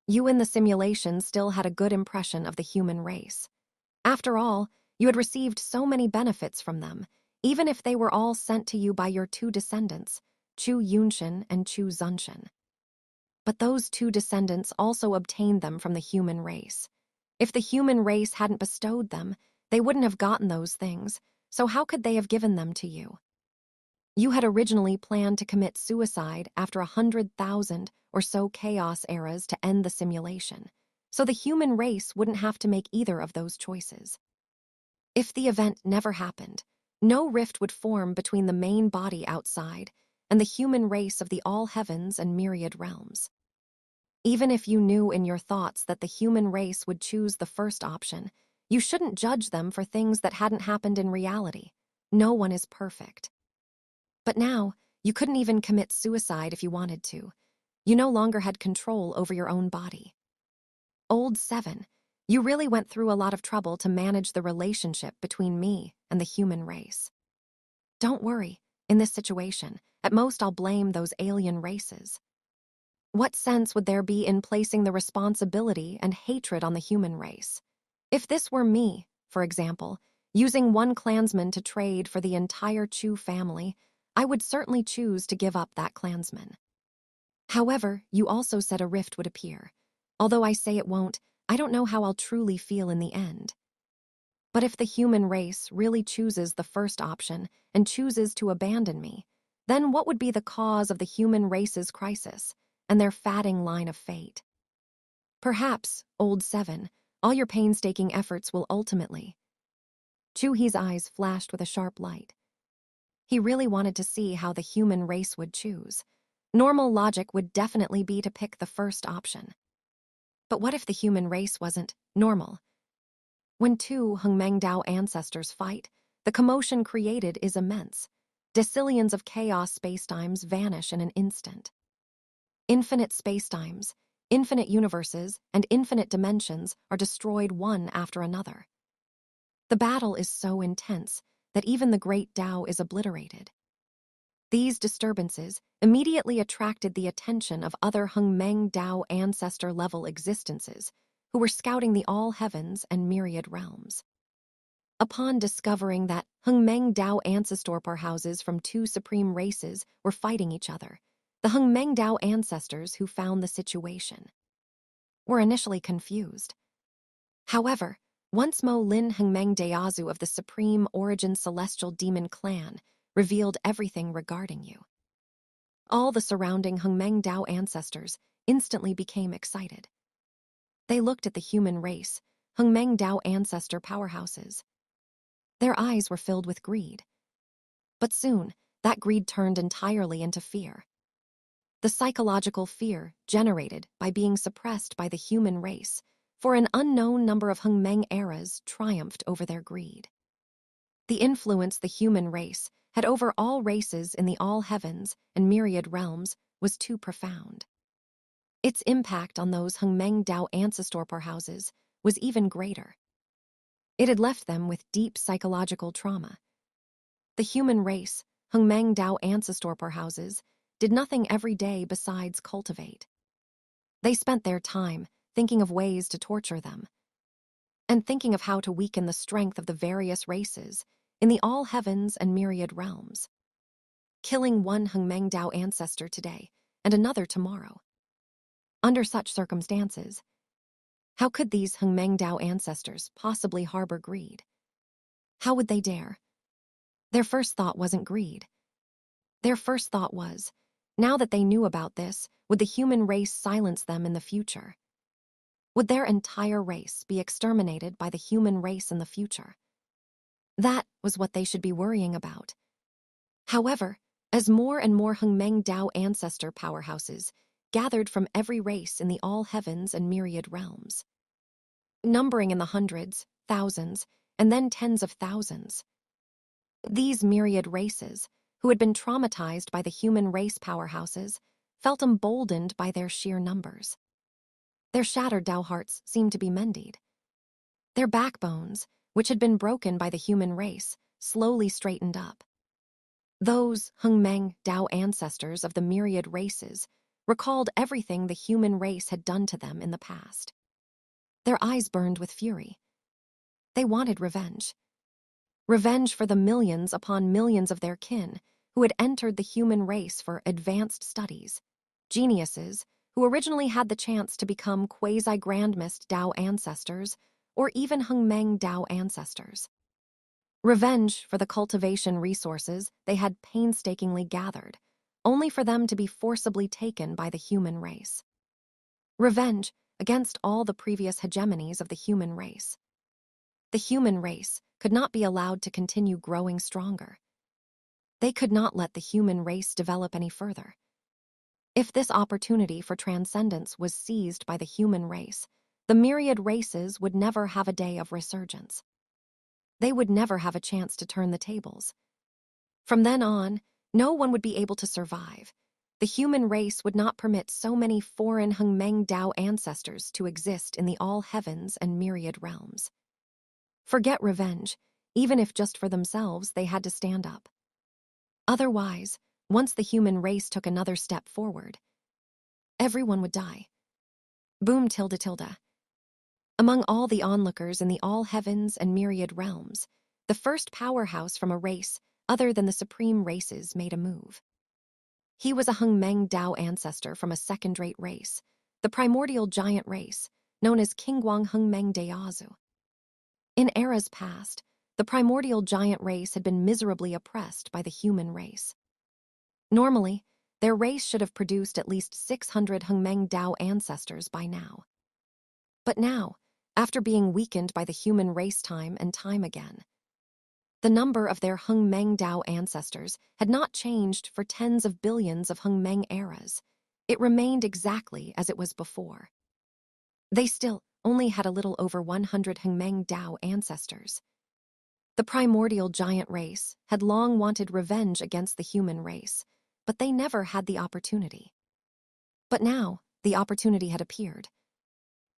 You in the simulation still had a good impression of the human race. After all, you had received so many benefits from them, even if they were all sent to you by your two descendants, Chu Yunshin and Chu Zunshin. But those two descendants also obtained them from the human race. If the human race hadn't bestowed them, they wouldn't have gotten those things, so how could they have given them to you? You had originally planned to commit suicide after 100,000 or so chaos eras to end the simulation, so the human race wouldn't have to make either of those choices. If the event never happened, no rift would form between the main body outside and the human race of the all heavens and myriad realms. Even if you knew in your thoughts that the human race would choose the first option, you shouldn't judge them for things that hadn't happened in reality. No one is perfect. But now, you couldn't even commit suicide if you wanted to. You no longer had control over your own body. Old 7, you really went through a lot of trouble to manage the relationship between me and the human race. Don't worry, in this situation, at most I'll blame those alien races. What sense would there be in placing the responsibility and hatred on the human race? If this were me, for example, using one clansman to trade for the entire Chu family, I would certainly choose to give up that clansman. However, you also said a rift would appear. Although I say it won't, I don't know how I'll truly feel in the end. But if the human race really chooses the first option and chooses to abandon me, then what would be the cause of the human race's crisis and their fatting line of fate? Perhaps, Old 7, all your painstaking efforts will ultimately... Chu He's eyes flashed with a sharp light. He really wanted to see how the human race would choose. Normal logic would definitely be to pick the first option. But what if the human race wasn't normal? When two Hungmeng Dao ancestors fight, the commotion created is immense. Decillions of chaos spacetimes vanish in an instant. Infinite spacetimes, infinite universes, and infinite dimensions are destroyed one after another. The battle is so intense that even the great Tao is obliterated. These disturbances immediately attracted the attention of other Hungmeng Dao ancestor-level existences who were scouting the all heavens and myriad realms. Upon discovering that Hungmeng Dao ancestor powerhouses from two supreme races were fighting each other, the Hungmeng Dao ancestors who found the situation were initially confused. However, once Mo Lin Hungmeng Daozu of the Supreme Origin Celestial Demon Clan revealed everything regarding you, all the surrounding Hungmeng Dao ancestors instantly became excited. They looked at the human race, Hungmeng Dao ancestor powerhouses. Their eyes were filled with greed. But soon, that greed turned entirely into fear. The psychological fear generated by being suppressed by the human race for an unknown number of Hungmeng eras triumphed over their greed. The influence the human race had over all races in the all heavens and myriad realms was too profound. Its impact on those Hungmeng Dao ancestor powerhouses was even greater. It had left them with deep psychological trauma. The human race, Hungmeng Dao ancestor powerhouses, did nothing every day besides cultivate. They spent their time thinking of ways to torture them, and thinking of how to weaken the strength of the various races in the all heavens and myriad realms. Killing one Hungmeng Dao ancestor today and another tomorrow. Under such circumstances, how could these Hungmeng Dao ancestors possibly harbor greed? How would they dare? Their first thought wasn't greed. Their first thought was, now that they knew about this, would the human race silence them in the future? Would their entire race be exterminated by the human race in the future? That was what they should be worrying about. However, as more and more Hungmeng Dao ancestor powerhouses gathered from every race in the all heavens and myriad realms. Numbering in the hundreds, thousands, and then tens of thousands. These myriad races, who had been traumatized by the human race powerhouses, felt emboldened by their sheer numbers. Their shattered Tao hearts seemed to be mended. Their backbones, which had been broken by the human race, slowly straightened up. Those Hengmeng Tao ancestors of the myriad races recalled everything the human race had done to them in the past. Their eyes burned with fury. They wanted revenge. Revenge for the millions upon millions of their kin who had entered the human race for advanced studies, geniuses who originally had the chance to become quasi-grandmist Tao ancestors or even Hengmeng Tao ancestors. Revenge for the cultivation resources they had painstakingly gathered, only for them to be forcibly taken by the human race. Revenge against all the previous hegemonies of the human race. The human race could not be allowed to continue growing stronger. They could not let the human race develop any further. If this opportunity for transcendence was seized by the human race, the myriad races would never have a day of resurgence. They would never have a chance to turn the tables. From then on, no one would be able to survive. The human race would not permit so many foreign Hengmeng Tao ancestors to exist in the all heavens and myriad realms. Forget revenge, even if just for themselves they had to stand up. Otherwise, once the human race took another step forward, everyone would die. Boom tilde tilde. Among all the onlookers in the all heavens and myriad realms, the first powerhouse from a race other than the supreme races made a move. He was a Hengmeng Tao ancestor from a second-rate race, the primordial giant race, known as Qingguang Hengmeng Daozu. In eras past, the primordial giant race had been miserably oppressed by the human race. Normally, their race should have produced at least 600 Hengmeng Tao ancestors by now. But now, after being weakened by the human race time and time again, the number of their Hengmeng Tao ancestors had not changed for tens of billions of Hengmeng eras. It remained exactly as it was before. They still only had a little over 100 Hengmeng Tao ancestors. The primordial giant race had long wanted revenge against the human race, but they never had the opportunity. But now, the opportunity had appeared.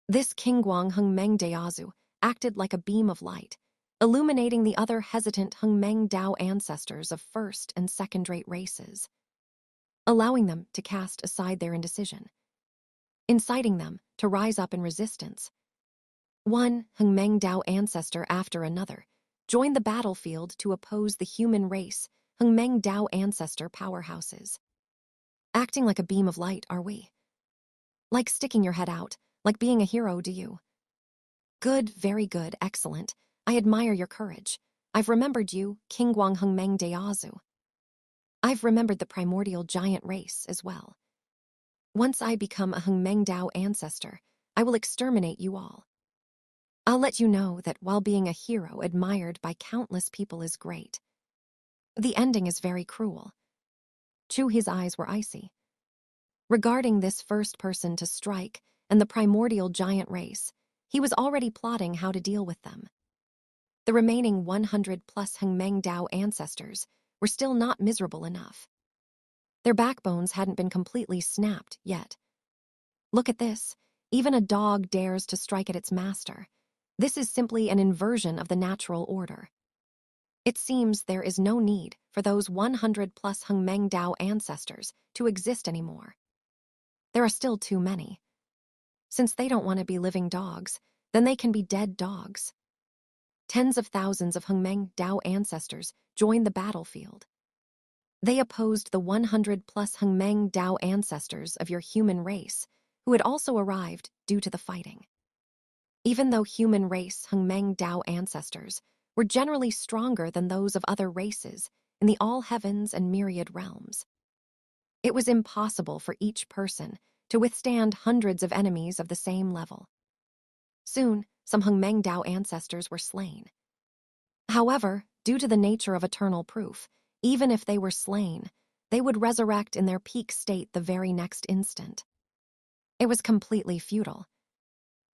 This Qingguang Hengmeng Daozu acted like a beam of light, illuminating the other hesitant Hengmeng Tao ancestors of first and second-rate races, allowing them to cast aside their indecision, inciting them to rise up in resistance. One Hengmeng Tao ancestor after another joined the battlefield to oppose the human race Hengmeng Tao ancestor powerhouses. Acting like a beam of light, are we? Like sticking your head out, like being a hero, do you? Good, very good, excellent. I admire your courage. I've remembered you, Qingguang Hengmeng Daozu. I've remembered the primordial giant race as well. Once I become a Hengmeng Tao ancestor, I will exterminate you all. I'll let you know that while being a hero admired by countless people is great, the ending is very cruel. Chu He's eyes were icy. Regarding this first person to strike and the primordial giant race, he was already plotting how to deal with them. The remaining 100-plus Hengmeng Tao ancestors were still not miserable enough. Their backbones hadn't been completely snapped yet. Look at this. Even a dog dares to strike at its master. This is simply an inversion of the natural order. It seems there is no need for those 100-plus Hengmeng Tao ancestors to exist anymore. There are still too many. Since they don't want to be living dogs, then they can be dead dogs. Tens of thousands of Hengmeng Tao ancestors joined the battlefield. They opposed the 100-plus Hengmeng Tao ancestors of your human race, who had also arrived due to the fighting. Even though human race Hengmeng Tao ancestors were generally stronger than those of other races in the all heavens and myriad realms, it was impossible for each person to withstand hundreds of enemies of the same level. Soon, some Hengmeng Tao ancestors were slain. However, due to the nature of eternal proof, even if they were slain, they would resurrect in their peak state the very next instant. It was completely futile.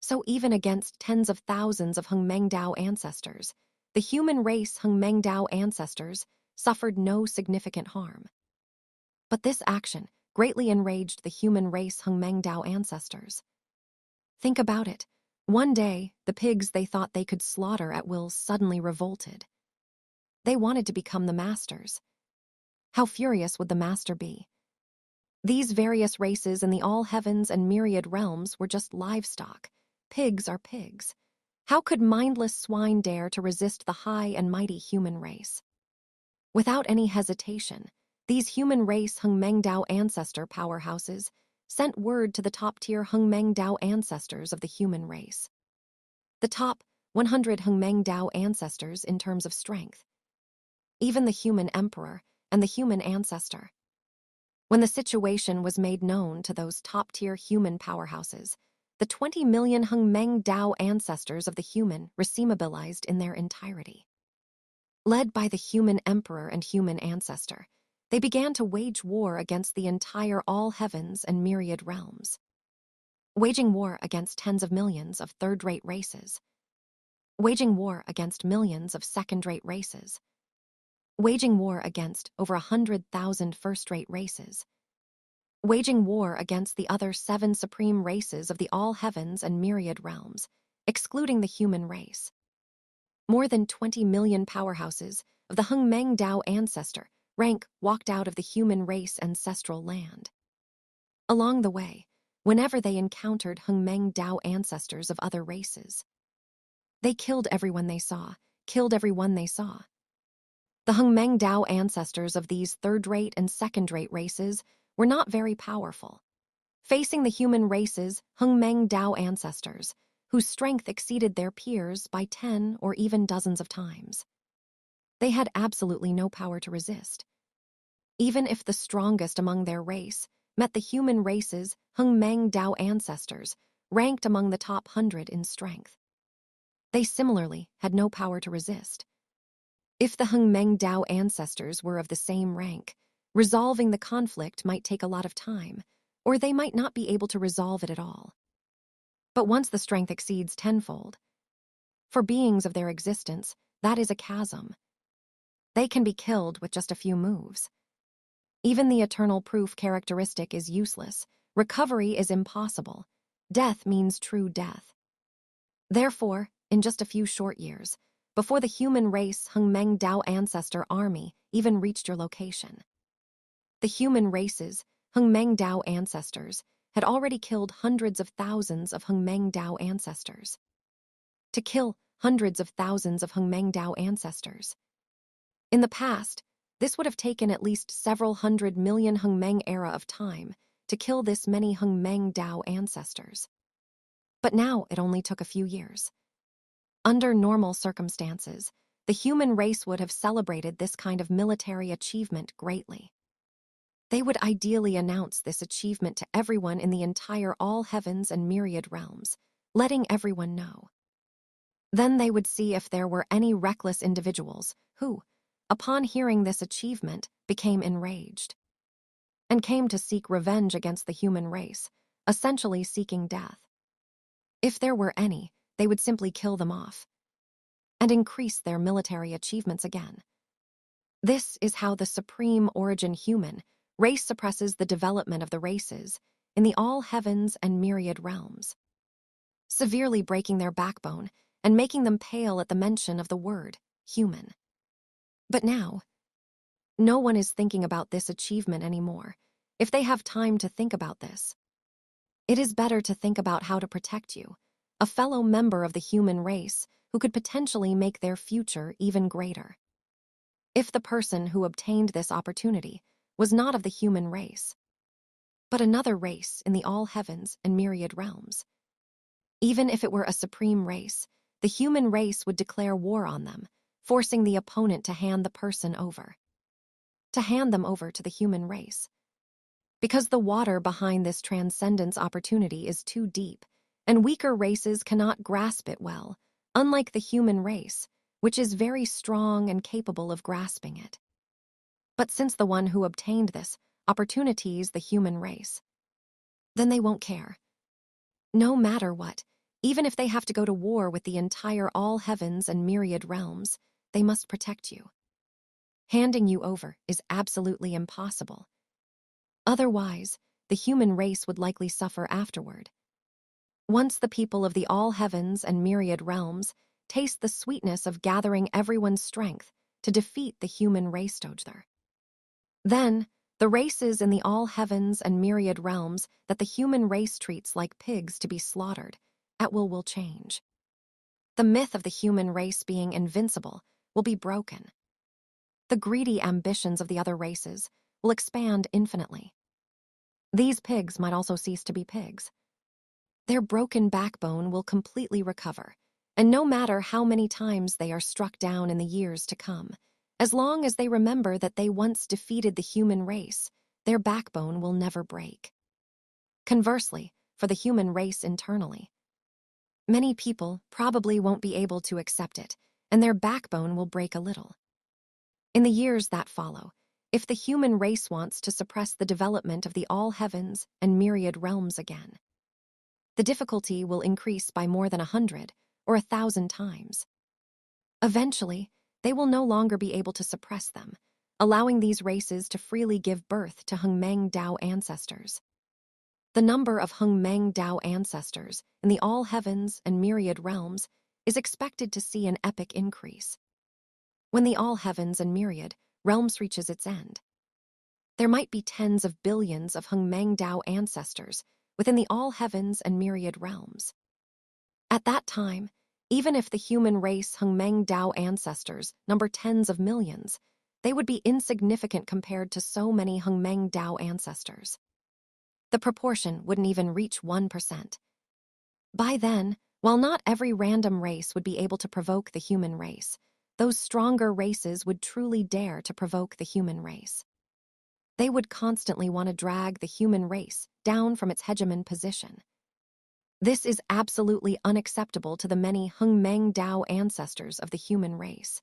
So even against tens of thousands of Hengmengdao ancestors, the human race Hengmengdao ancestors suffered no significant harm. But this action greatly enraged the human race Hengmengdao ancestors. Think about it. One day, the pigs they thought they could slaughter at will suddenly revolted. They wanted to become the masters. How furious would the master be? These various races in the all heavens and myriad realms were just livestock. Pigs are pigs. How could mindless swine dare to resist the high and mighty human race? Without any hesitation, these human race Hengmengdao ancestor powerhouses sent word to the top-tier Hengmengdao ancestors of the human race. The top 100 Hengmengdao ancestors in terms of strength. Even the human emperor and the human ancestor. When the situation was made known to those top-tier human powerhouses, the 20 million Hengmengdao ancestors of the human recemobilized in their entirety. Led by the human emperor and human ancestor, they began to wage war against the entire all heavens and myriad realms. Waging war against tens of millions of third-rate races. Waging war against millions of second-rate races. Waging war against over 100,000 first-rate races. Waging war against the other 7 supreme races of the all heavens and myriad realms, excluding the human race. More than 20 million powerhouses of the Hengmengdao ancestor rank walked out of the human race ancestral land. Along the way, whenever they encountered Hengmengdao ancestors of other races, they killed everyone they saw, killed everyone they saw. The Hengmengdao ancestors of these third-rate and second-rate races were not very powerful. Facing the human race's Hengmengdao ancestors, whose strength exceeded their peers by 10 or even dozens of times, they had absolutely no power to resist. Even if the strongest among their race met the human race's Hengmengdao ancestors, ranked among the top 100 in strength, they similarly had no power to resist. If the Hengmengdao ancestors were of the same rank, resolving the conflict might take a lot of time, or they might not be able to resolve it at all. But once the strength exceeds tenfold, for beings of their existence, that is a chasm. They can be killed with just a few moves. Even the eternal proof characteristic is useless. Recovery is impossible. Death means true death. Therefore, in just a few short years, before the human race Hengmengdao ancestor army even reached your location, the human race's Hengmengdao ancestors had already killed hundreds of thousands of Hengmengdao ancestors. To kill hundreds of thousands of Hengmengdao ancestors. In the past, this would have taken at least several 100 million Hengmeng era of time to kill this many Hengmengdao ancestors. But now it only took a few years. Under normal circumstances, the human race would have celebrated this kind of military achievement greatly. They would ideally announce this achievement to everyone in the entire all heavens and myriad realms, letting everyone know. Then they would see if there were any reckless individuals who, upon hearing this achievement, became enraged and came to seek revenge against the human race, essentially seeking death. If there were any, they would simply kill them off and increase their military achievements again. This is how the supreme origin human race suppresses the development of the races in the all heavens and myriad realms, severely breaking their backbone and making them pale at the mention of the word human. But now, no one is thinking about this achievement anymore. If they have time to think about this, it is better to think about how to protect you, a fellow member of the human race who could potentially make their future even greater. If the person who obtained this opportunity was not of the human race, but another race in the all heavens and myriad realms, even if it were a supreme race, the human race would declare war on them, forcing the opponent to hand the person over. To hand them over to the human race. Because the water behind this transcendence opportunity is too deep, and weaker races cannot grasp it well, unlike the human race, which is very strong and capable of grasping it. But since the one who obtained this opportunity is the human race, then they won't care. No matter what, even if they have to go to war with the entire all heavens and myriad realms, they must protect you. Handing you over is absolutely impossible. Otherwise, the human race would likely suffer afterward. Once the people of the all heavens and myriad realms taste the sweetness of gathering everyone's strength to defeat the human race together, then the races in the all heavens and myriad realms that the human race treats like pigs to be slaughtered at will change. The myth of the human race being invincible will be broken. The greedy ambitions of the other races will expand infinitely. These pigs might also cease to be pigs. Their broken backbone will completely recover, and no matter how many times they are struck down in the years to come, as long as they remember that they once defeated the human race, their backbone will never break. Conversely, for the human race internally, many people probably won't be able to accept it, and their backbone will break a little. In the years that follow, if the human race wants to suppress the development of the all heavens and myriad realms again, the difficulty will increase by more than 100 or 1,000 times. Eventually, they will no longer be able to suppress them, allowing these races to freely give birth to Hungmeng Dao ancestors. The number of Hungmeng Dao ancestors in the all heavens and myriad realms is expected to see an epic increase. When the all heavens and myriad realms reaches its end, there might be tens of billions of Hungmeng Dao ancestors within the all heavens and myriad realms. At that time, even if the human race Hungmeng Dao ancestors number tens of millions, they would be insignificant compared to so many Hungmeng Dao ancestors. The proportion wouldn't even reach 1%. By then, while not every random race would be able to provoke the human race, those stronger races would truly dare to provoke the human race. They would constantly want to drag the human race down from its hegemon position. This is absolutely unacceptable to the many Hungmeng Dao ancestors of the human race.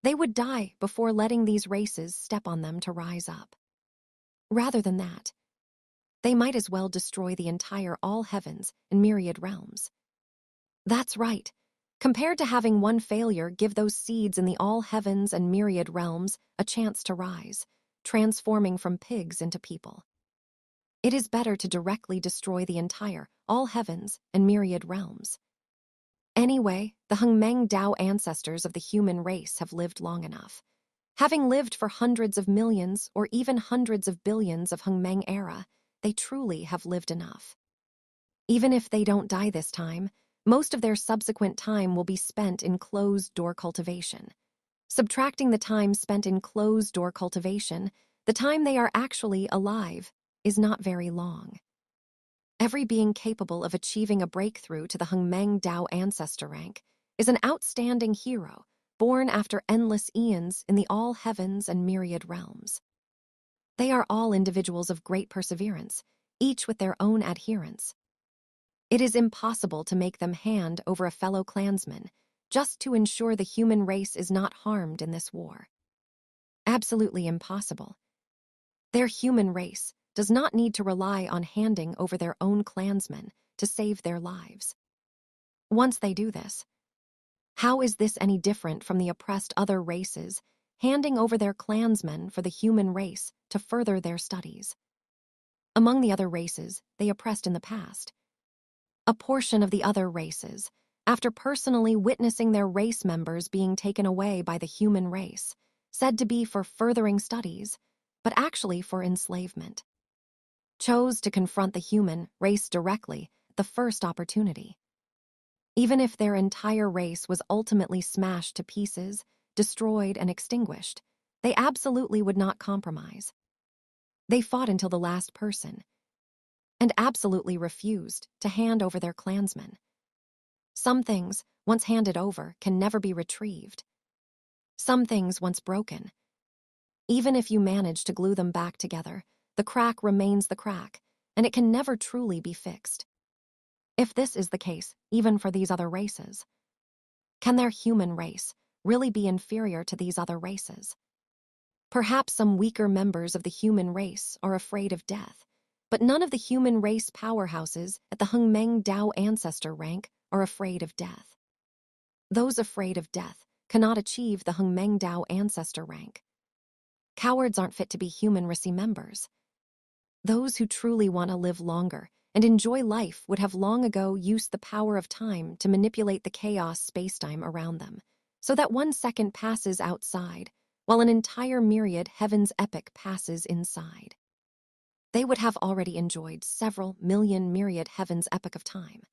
They would die before letting these races step on them to rise up. Rather than that, they might as well destroy the entire all heavens and myriad realms. That's right. Compared to having one failure give those seeds in the all heavens and myriad realms a chance to rise, transforming from pigs into people, it is better to directly destroy the entire all heavens and myriad realms. Anyway, the Hungmeng Dao ancestors of the human race have lived long enough. Having lived for hundreds of millions or even hundreds of billions of Hungmeng era, they truly have lived enough. Even if they don't die this time, most of their subsequent time will be spent in closed-door cultivation. Subtracting the time spent in closed-door cultivation, the time they are actually alive is not very long. Every being capable of achieving a breakthrough to the Hungmeng Dao ancestor rank is an outstanding hero, born after endless eons in the all heavens and myriad realms. They are all individuals of great perseverance, each with their own adherents. It is impossible to make them hand over a fellow clansman just to ensure the human race is not harmed in this war. Absolutely impossible. Their human race does not need to rely on handing over their own clansmen to save their lives. Once they do this, how is this any different from the oppressed other races handing over their clansmen for the human race to further their studies? Among the other races they oppressed in the past, a portion of the other races, after personally witnessing their race members being taken away by the human race, said to be for furthering studies, but actually for enslavement, chose to confront the human race directly at the first opportunity. Even if their entire race was ultimately smashed to pieces, destroyed and extinguished, they absolutely would not compromise. They fought until the last person, and absolutely refused to hand over their clansmen. Some things, once handed over, can never be retrieved. Some things, once broken, even if you manage to glue them back together, the crack remains the crack, and it can never truly be fixed. If this is the case, even for these other races, can their human race really be inferior to these other races? Perhaps some weaker members of the human race are afraid of death, But none of the human race powerhouses at the Hengmeng Dao ancestor rank are afraid of death. Those afraid of death cannot achieve the Hengmeng Dao ancestor rank. Cowards aren't fit to be human race members. Those who truly want to live longer and enjoy life would have long ago used the power of time to manipulate the chaos spacetime around them, so that 1 second passes outside, while an entire myriad heaven's epoch passes inside. They would have already enjoyed several million myriad heaven's epoch of time.